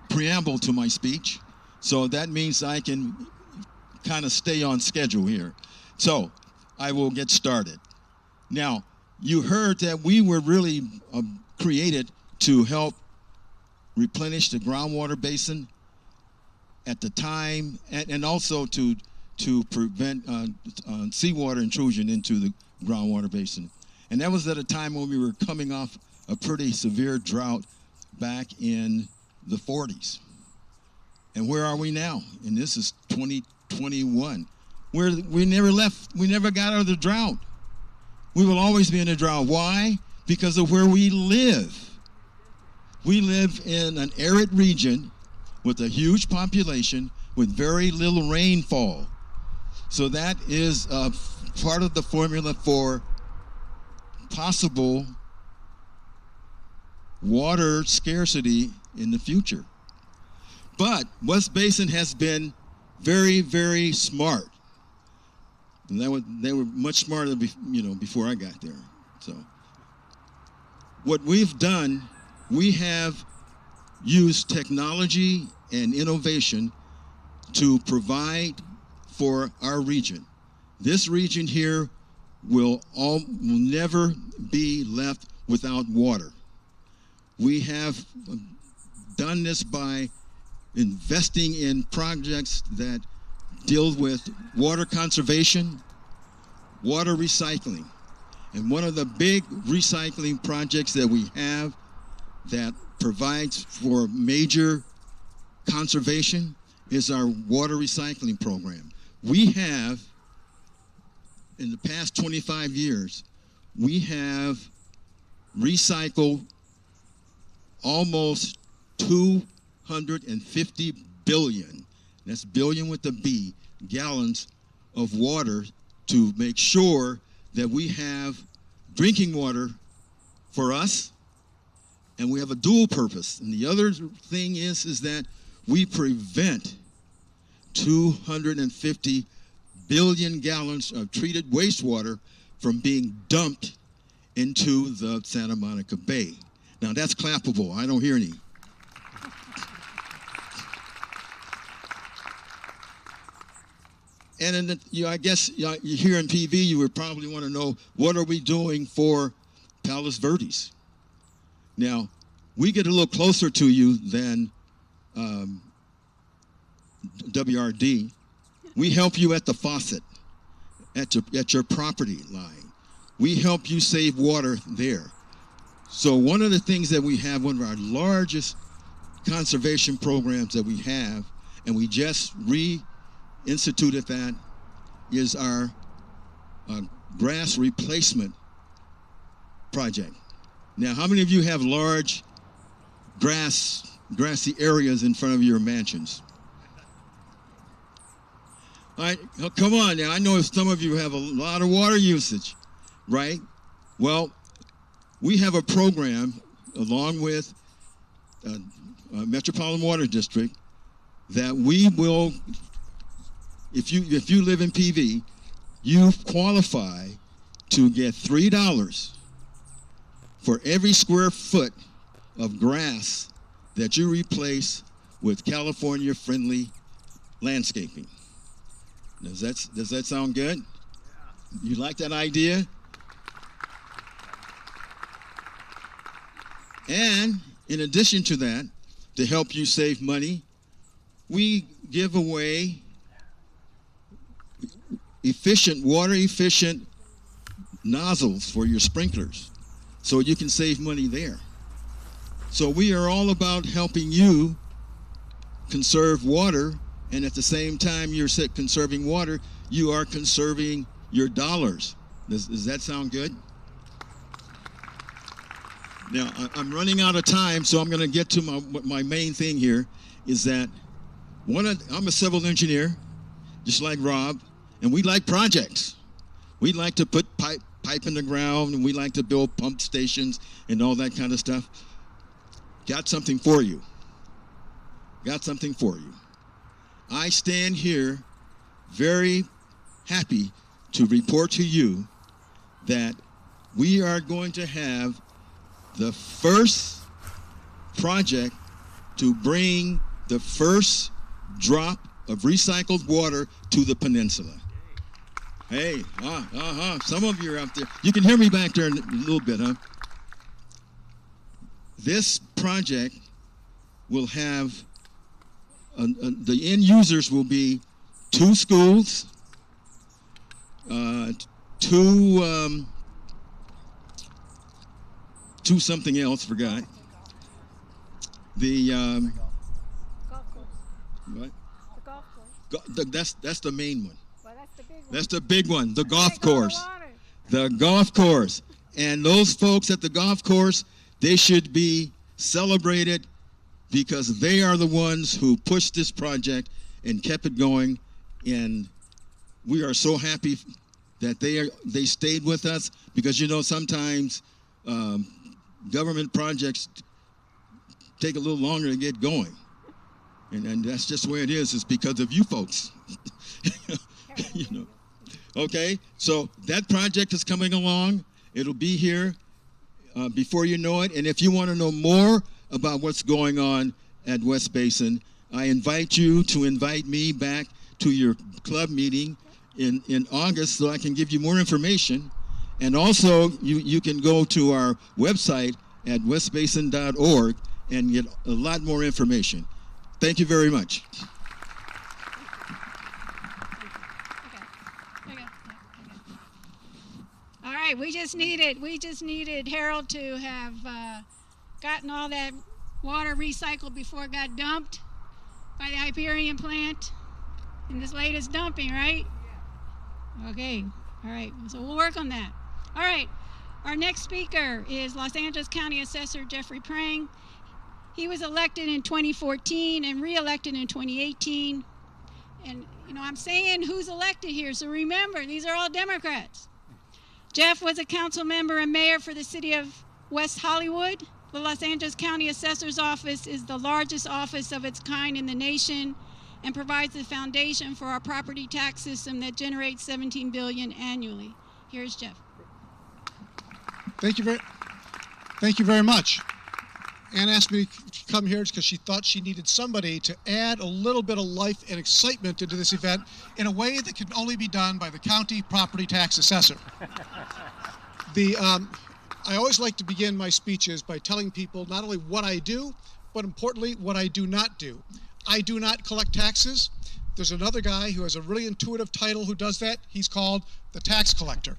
preamble to my speech. So that means I can kind of stay on schedule here. So I will get started. Now, you heard that we were really created to help replenish the groundwater basin at the time, and also to prevent seawater intrusion into the groundwater basin. And that was at a time when we were coming off a pretty severe drought back in the 40s. And where are we now? And this is 2021. We never left, we never got out of the drought. We will always be in a drought. Why? Because of where we live. We live in an arid region with a huge population with very little rainfall. So that is part of the formula for possible water scarcity in the future. But West Basin has been very, very smart. And they were much smarter, before I got there. So what we've done, we have used technology and innovation to provide for our region. This region here will never be left without water. We have done this by investing in projects that deal with water conservation, water recycling. And one of the big recycling projects that we have that provides for major conservation is our water recycling program. We have, in the past 25 years, we have recycled almost 250 billion, that's billion with a B, gallons of water to make sure that we have drinking water for us, and we have a dual purpose. And the other thing is that we prevent 250 billion gallons of treated wastewater from being dumped into the Santa Monica Bay. Now that's clappable, I don't hear any. And I guess you here in PV, you would probably want to know, what are we doing for Palos Verdes? Now, we get a little closer to you than WRD. We help you at the faucet. at your property line. We help you save water there. So one of the things that we have, one of our largest conservation programs that we have, and we just reinstituted that, is our grass replacement project. Now, how many of you have large grassy areas in front of your mansions? All right, come on now. I know some of you have a lot of water usage, right? Well, we have a program along with Metropolitan Water District that we will, if you live in PV, you qualify to get $3 for every square foot of grass that you replace with California-friendly landscaping. Does that sound good? You like that idea? And in addition to that, to help you save money, we give away water-efficient nozzles for your sprinklers so you can save money there. So we are all about helping you conserve water, and at the same time you're conserving water, you are conserving your dollars. Does that sound good? Now, I'm running out of time, so I'm going to get to my main thing here, is that I'm a civil engineer, just like Rob, and we like projects. We like to put pipe in the ground, and we like to build pump stations and all that kind of stuff. Got something for you. Got something for you. I stand here very happy to report to you that we are going to have the first project to bring the first drop of recycled water to the peninsula. Hey, some of you are out there. You can hear me back there in a little bit, huh? This project will have, the end users will be 2 schools, 2 something else, forgot. The golf course. What? The golf course. That's the main one. Well, that's the big one. That's the big one, the golf course. The golf course. And those folks at the golf course, they should be celebrated because they are the ones who pushed this project and kept it going. And we are so happy that they stayed with us, because you know sometimes government projects take a little longer to get going, and that's just the way it is. It's because of you folks. You know. Okay, so that project is coming along. It'll be here before you know it. And if you want to know more about what's going on at West Basin, I invite you to invite me back to your club meeting in August so I can give you more information. And also, you can go to our website at westbasin.org and get a lot more information. Thank you very much. All right, we just needed Harold to have gotten all that water recycled before it got dumped by the Hyperion plant in this latest dumping, right? Okay, all right, so we'll work on that. All right, our next speaker is Los Angeles County Assessor Jeffrey Prang. He was elected in 2014 and re-elected in 2018. And, you know, I'm saying who's elected here, so remember, these are all Democrats. Jeff was a council member and mayor for the city of West Hollywood. The Los Angeles County Assessor's Office is the largest office of its kind in the nation and provides the foundation for our property tax system that generates $17 billion annually. Here's Jeff. Thank you very much. Ann asked me to come here because she thought she needed somebody to add a little bit of life and excitement into this event in a way that can only be done by the county property tax assessor. I always like to begin my speeches by telling people not only what I do, but importantly, what I do not do. I do not collect taxes. There's another guy who has a really intuitive title who does that. He's called the tax collector.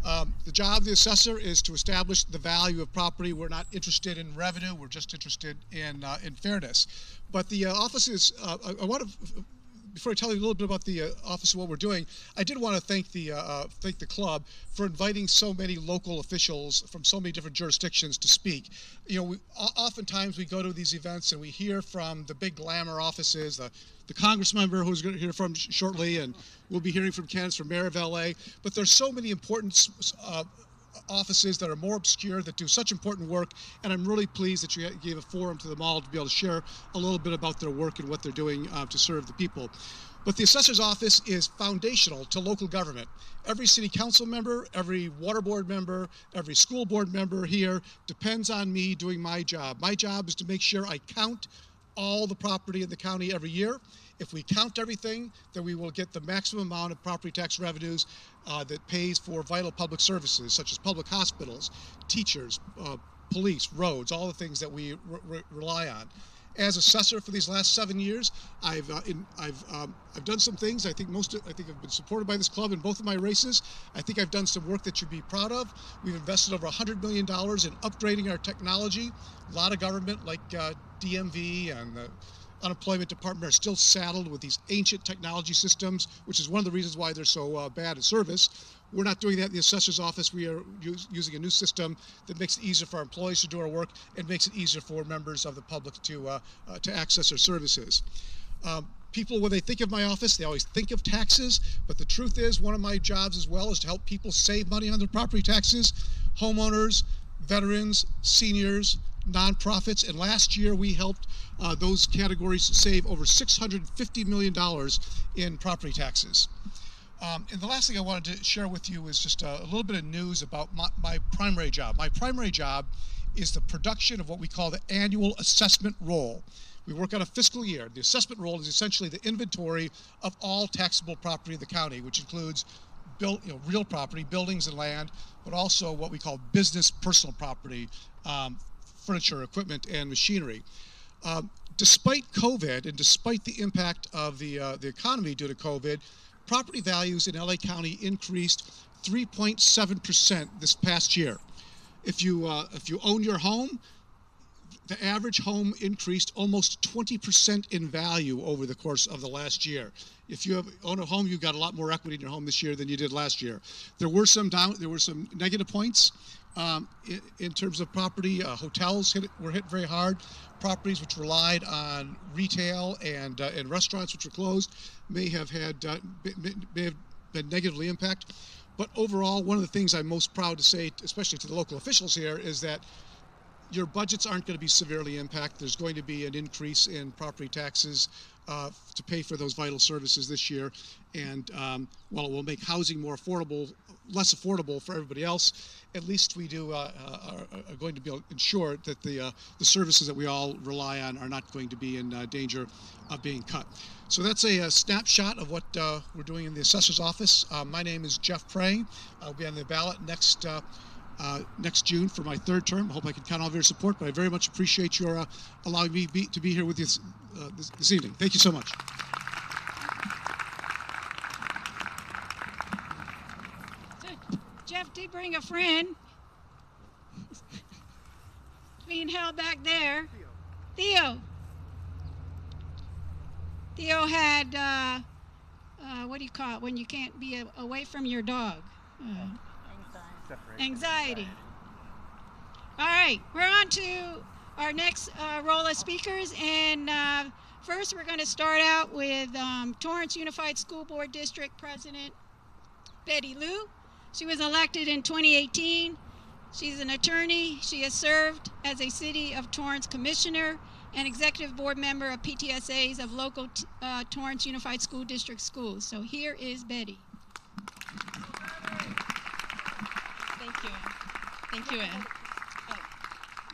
The job of the assessor is to establish the value of property. We're not interested in revenue. We're just interested in fairness. But the office is, I want to, before I tell you a little bit about the office and what we're doing, I did want to thank the club for inviting so many local officials from so many different jurisdictions to speak. You know, oftentimes we go to these events and we hear from the big glamour offices, the Congress member who's going to hear from shortly, and we'll be hearing from candidates for mayor of LA. But there's so many important offices that are more obscure that do such important work, and I'm really pleased that you gave a forum to them all to be able to share a little bit about their work and what they're doing to serve the people. But the assessor's office is foundational to local government. Every city council member, every water board member, every school board member here depends on me doing my job. My job is to make sure I count all the property in the county every year. If we count everything, then we will get the maximum amount of property tax revenues that pays for vital public services, such as public hospitals, teachers, police, roads, all the things that we rely on. As assessor for these last 7 years, I've done some things. I think I've been supported by this club in both of my races. I think I've done some work that you'd be proud of. We've invested over $100 million in upgrading our technology. A lot of government, like DMV and the unemployment department, are still saddled with these ancient technology systems, which is one of the reasons why they're so bad at service. We're not doing that in the assessor's office. We are using a new system that makes it easier for our employees to do our work and makes it easier for members of the public to access our services. People, when they think of my office, they always think of taxes, but the truth is one of my jobs as well is to help people save money on their property taxes, homeowners, veterans, seniors, nonprofits, and last year we helped those categories save over $650 million in property taxes. And the last thing I wanted to share with you is just a little bit of news about my primary job. My primary job is the production of what we call the annual assessment roll. We work on a fiscal year. The assessment roll is essentially the inventory of all taxable property in the county, which includes real property, buildings and land, but also what we call business personal property, furniture, equipment, and machinery. Despite COVID and despite the impact of the economy due to COVID, property values in LA County increased 3.7% this past year. If you own your home, the average home increased almost 20% in value over the course of the last year. If you own a home, you've got a lot more equity in your home this year than you did last year. There were some negative points in terms of property. Hotels were hit very hard. Properties which relied on retail and restaurants which were closed may have been negatively impacted. But overall, one of the things I'm most proud to say, especially to the local officials here, is that your budgets aren't going to be severely impacted. There's going to be an increase in property taxes to pay for those vital services this year. And while it will make housing less affordable for everybody else, at least we are going to be able to ensure that the services that we all rely on are not going to be in danger of being cut. So that's a snapshot of what we're doing in the assessor's office. My name is Jeff Prang. I'll be on the ballot next June for my third term. I hope I can count on all of your support, but I very much appreciate your allowing me to be here with you this evening. Thank you so much. Jeff did bring a friend. Being held back there. Theo. Theo had, what do you call it when you can't be away from your dog? Anxiety. All right, we're on to our next roll of speakers, and first we're going to start out with Torrance Unified School Board District President Betty Liu. She was elected in 2018. She's an attorney. She has served as a City of Torrance Commissioner and Executive Board member of PTSAs of local Torrance Unified School District schools. So here is Betty. Thank you, Ann.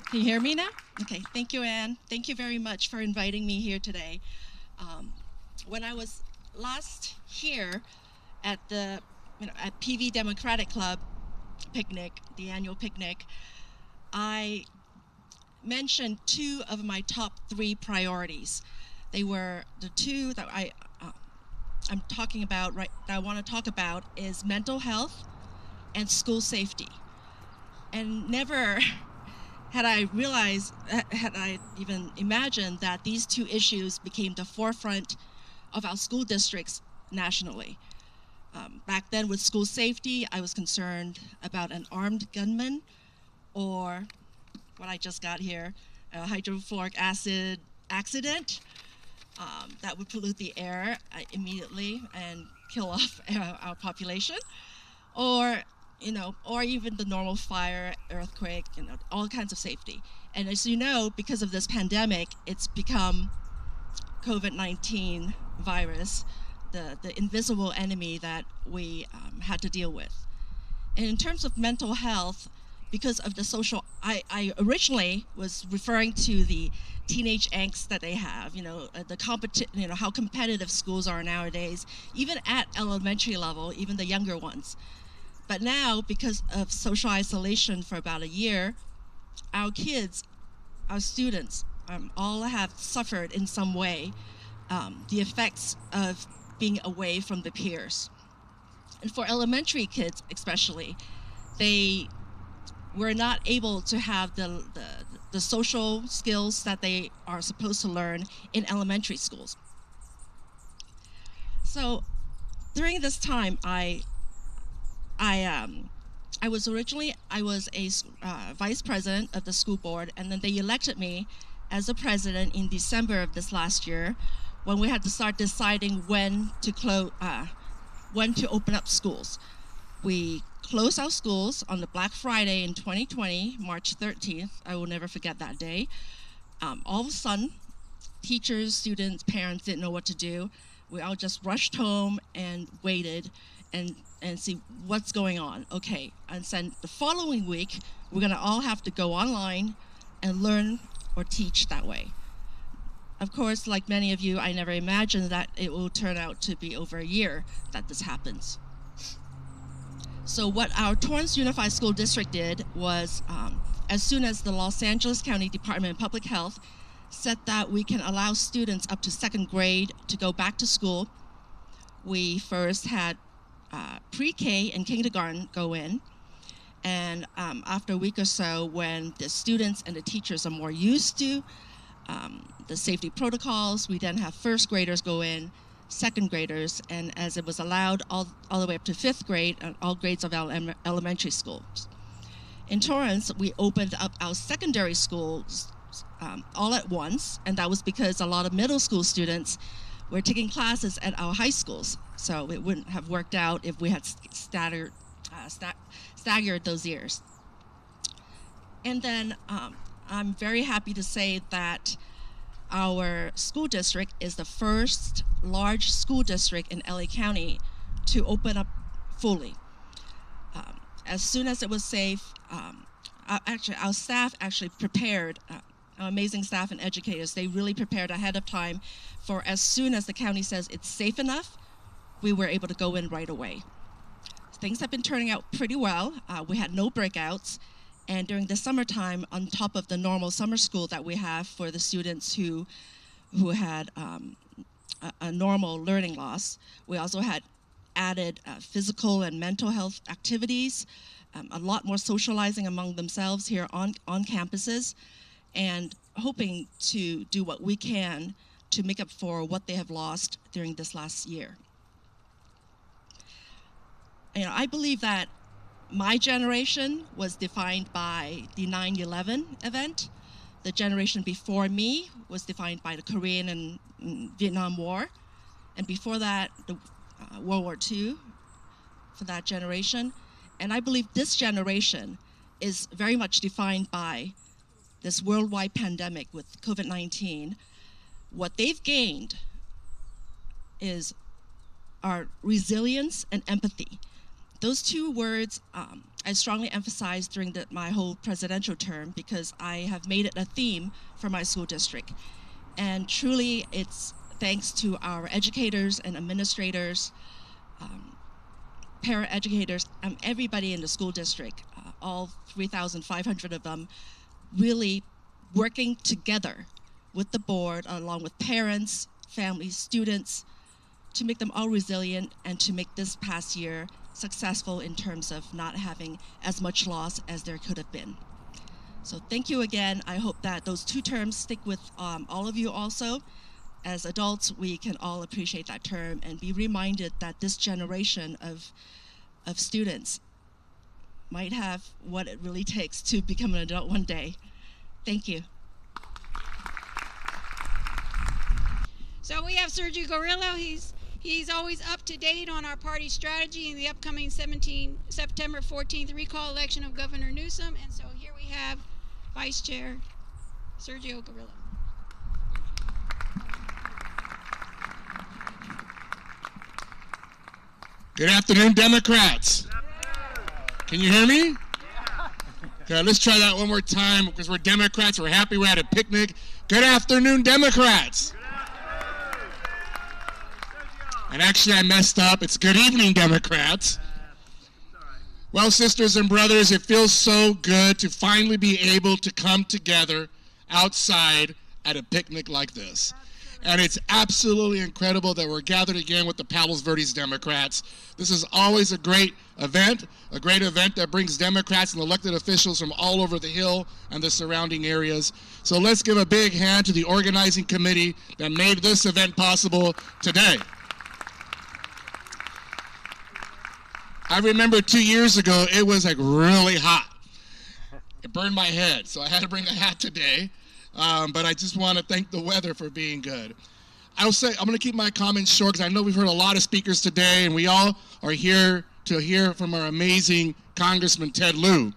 Can you hear me now? Okay, thank you, Ann. Thank you very much for inviting me here today. When I was last here at the at PV Democratic Club picnic, the annual picnic, I mentioned two of my top 3 priorities. They were the two that I'm talking about right that I want to talk about is mental health and school safety. And never had I realized, had I even imagined that these two issues became the forefront of our school districts nationally. Back then with school safety, I was concerned about an armed gunman or what I just got here, a hydrofluoric acid accident that would pollute the air immediately and kill off our population, or or even the normal fire, earthquake, all kinds of safety. And as you know, because of this pandemic, it's become COVID-19 virus, the invisible enemy that we had to deal with. And in terms of mental health, because of the social, I originally was referring to the teenage angst that they have, how competitive schools are nowadays, even at elementary level, even the younger ones. But now, because of social isolation for about a year, our kids, our students, all have suffered in some way the effects of being away from the peers. And for elementary kids especially, they were not able to have the social skills that they are supposed to learn in elementary schools. So during this time, I was a vice president of the school board, and then they elected me as a president in December of this last year, when we had to start deciding when to open up schools. We closed our schools on the Black Friday in 2020, March 13th. I will never forget that day. All of a sudden, teachers, students, parents didn't know what to do. We all just rushed home and waited and see what's going on. Okay, and then the following week, we're gonna all have to go online and learn or teach that way. Of course, like many of you, I never imagined that it will turn out to be over a year that this happens. So what our Torrance Unified School District did was, as soon as the Los Angeles County Department of Public Health said that we can allow students up to second grade to go back to school, we first had pre-K and kindergarten go in. And after a week or so, when the students and the teachers are more used to the safety protocols, we then have first graders go in, second graders, and as it was allowed all the way up to fifth grade, all grades of our elementary schools. In Torrance, we opened up our secondary schools all at once, and that was because a lot of middle school students were taking classes at our high schools, so it wouldn't have worked out if we had staggered those years. And then I'm very happy to say that our school district is the first large school district in LA County to open up fully. As soon as it was safe, our staff actually prepared, our amazing staff and educators, they really prepared ahead of time for as soon as the county says it's safe enough, we were able to go in right away. Things have been turning out pretty well. We had no breakouts. And during the summertime, on top of the normal summer school that we have for the students who had a normal learning loss, we also had added physical and mental health activities, a lot more socializing among themselves here on campuses, and hoping to do what we can to make up for what they have lost during this last year. I believe that my generation was defined by the 9/11 event. The generation before me was defined by the Korean and Vietnam War. And before that, the World War II for that generation. And I believe this generation is very much defined by this worldwide pandemic with COVID-19. What they've gained is our resilience and empathy. Those two words I strongly emphasized during my whole presidential term because I have made it a theme for my school district. And truly, it's thanks to our educators and administrators, para-educators, everybody in the school district, all 3,500 of them, really working together with the board, along with parents, families, students, to make them all resilient and to make this past year successful in terms of not having as much loss as there could have been. So thank you again. I hope that those 2 terms stick with all of you also. As adults, we can all appreciate that term and be reminded that this generation of students might have what it really takes to become an adult one day. Thank you. So we have Sergio Gorillo. He's always up to date on our party strategy in the upcoming September 14th recall election of Governor Newsom. And so here we have Vice Chair Sergio Gorillo. Good afternoon, Democrats. Can you hear me? Okay, let's try that one more time because we're Democrats. We're happy we're at a picnic. Good afternoon, Democrats. And actually, I messed up. It's good evening, Democrats. Well, sisters and brothers, it feels so good to finally be able to come together outside at a picnic like this. And it's absolutely incredible that we're gathered again with the Palos Verdes Democrats. This is always a great event that brings Democrats and elected officials from all over the Hill and the surrounding areas. So let's give a big hand to the organizing committee that made this event possible today. I remember 2 years ago, it was like really hot. It burned my head, so I had to bring a hat today. But I just want to thank the weather for being good. I'll say I'm going to keep my comments short because I know we've heard a lot of speakers today, and we all are here to hear from our amazing Congressman Ted Lieu.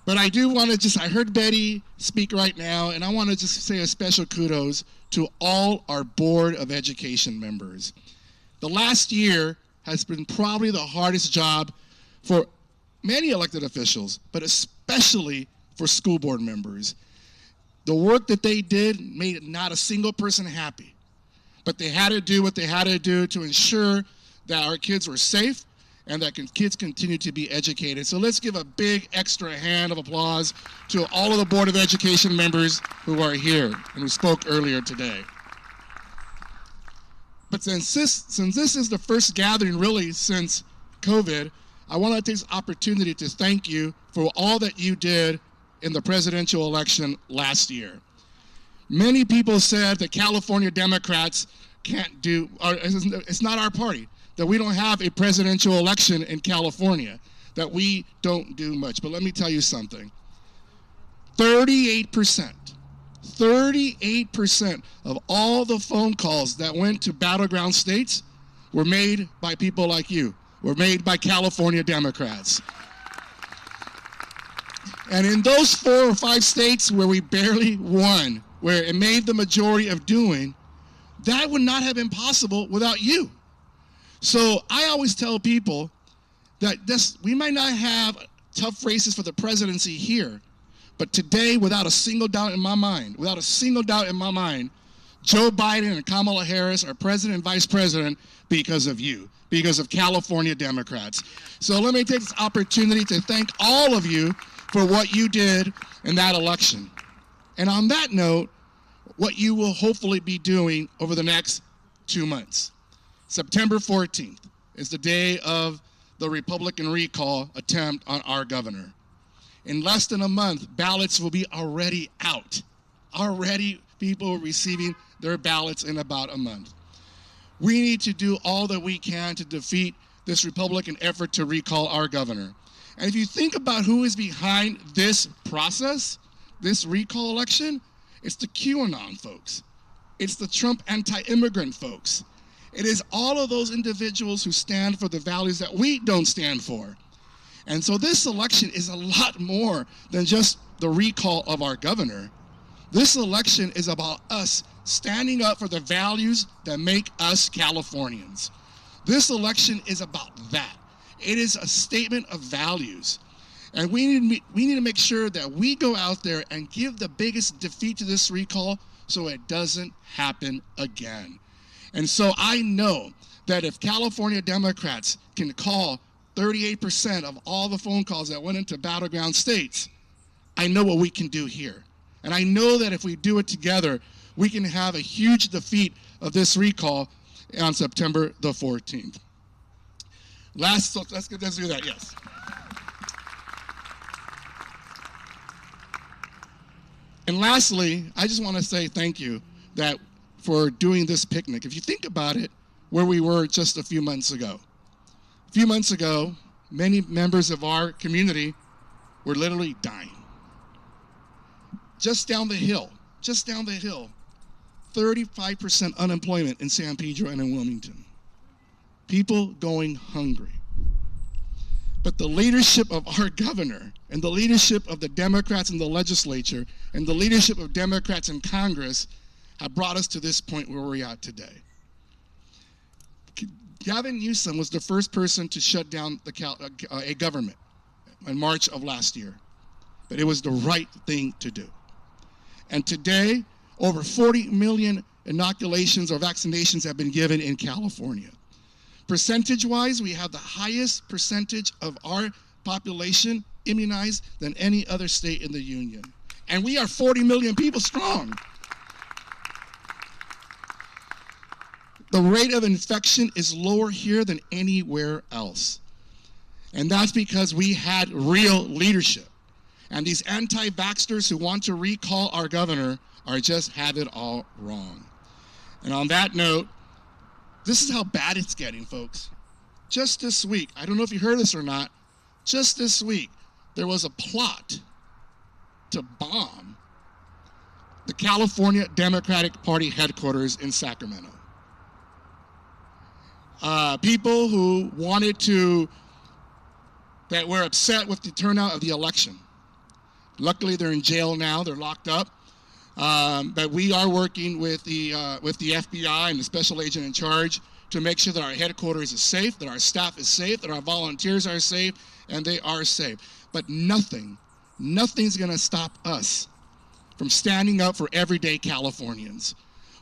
But I do want to I heard Betty speak right now, and I want to just say a special kudos to all our Board of Education members. The last year has been probably the hardest job for many elected officials, but especially for school board members. The work that they did made not a single person happy, but they had to do what they had to do to ensure that our kids were safe and that kids continue to be educated. So let's give a big extra hand of applause to all of the Board of Education members who are here and who spoke earlier today. But since this is the first gathering really since COVID, I want to take this opportunity to thank you for all that you did in the presidential election last year. Many people said that California Democrats can't do, it's not our party, that we don't have a presidential election in California, that we don't do much. But let me tell you something. 38% of all the phone calls that went to battleground states were made by people like you, were made by California Democrats. And in those 4 or 5 states where we barely won, where it made the majority of doing, that would not have been possible without you. So I always tell people that we might not have tough races for the presidency here, but today, without a single doubt in my mind, Joe Biden and Kamala Harris are president and vice president because of you, because of California Democrats. So let me take this opportunity to thank all of you for what you did in that election. And on that note, what you will hopefully be doing over the next 2 months. September 14th is the day of the Republican recall attempt on our governor. In less than a month, ballots will be already out. Already people are receiving their ballots in about a month. We need to do all that we can to defeat this Republican effort to recall our governor. And if you think about who is behind this process, this recall election, it's the QAnon folks. It's the Trump anti-immigrant folks. It is all of those individuals who stand for the values that we don't stand for. And so this election is a lot more than just the recall of our governor. This election is about us standing up for the values that make us Californians. This election is about that. It is a statement of values. And we need to make sure that we go out there and give the biggest defeat to this recall so it doesn't happen again. And so I know that if California Democrats can call 38% of all the phone calls that went into battleground states, I know what we can do here. And I know that if we do it together, we can have a huge defeat of this recall on September the 14th. Let's do that, yes. And lastly, I just want to say thank you for doing this picnic. If you think about it, where we were just a few months ago. A few months ago, many members of our community were literally dying. Just down the hill, 35% unemployment in San Pedro and in Wilmington. People going hungry. But the leadership of our governor and the leadership of the Democrats in the legislature and the leadership of Democrats in Congress have brought us to this point where we're at today. Gavin Newsom was the first person to shut down a government in March of last year. But it was the right thing to do. And today, over 40 million inoculations or vaccinations have been given in California. Percentage-wise, we have the highest percentage of our population immunized than any other state in the union. And we are 40 million people strong. The rate of infection is lower here than anywhere else. And that's because we had real leadership. And these anti-vaxxers who want to recall our governor are just have it all wrong. And on that note, this is how bad it's getting, folks. Just this week, I don't know if you heard this or not, just this week, there was a plot to bomb the California Democratic Party headquarters in Sacramento. People who that were upset with the turnout of the election. Luckily, they're in jail now, they're locked up. But we are working with the FBI and the special agent in charge to make sure that our headquarters is safe, that our staff is safe, that our volunteers are safe, and they are safe. But nothing's gonna stop us from standing up for everyday Californians.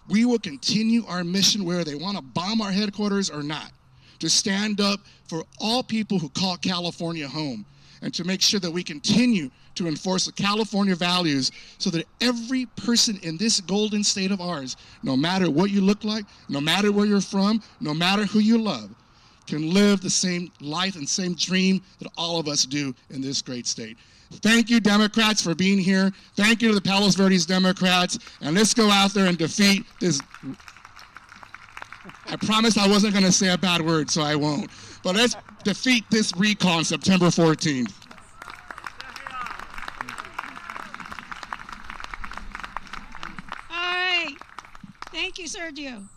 We will continue our mission whether they want to bomb our headquarters or not, to stand up for all people who call California home, and to make sure that we continue to enforce the California values so that every person in this golden state of ours, no matter what you look like, no matter where you're from, no matter who you love, can live the same life and same dream that all of us do in this great state. Thank you, Democrats, for being here. Thank you to the Palos Verdes Democrats. And let's go out there and defeat this. I promised I wasn't going to say a bad word, so I won't. But let's defeat this recall on September 14th. All right. Thank you, Sergio.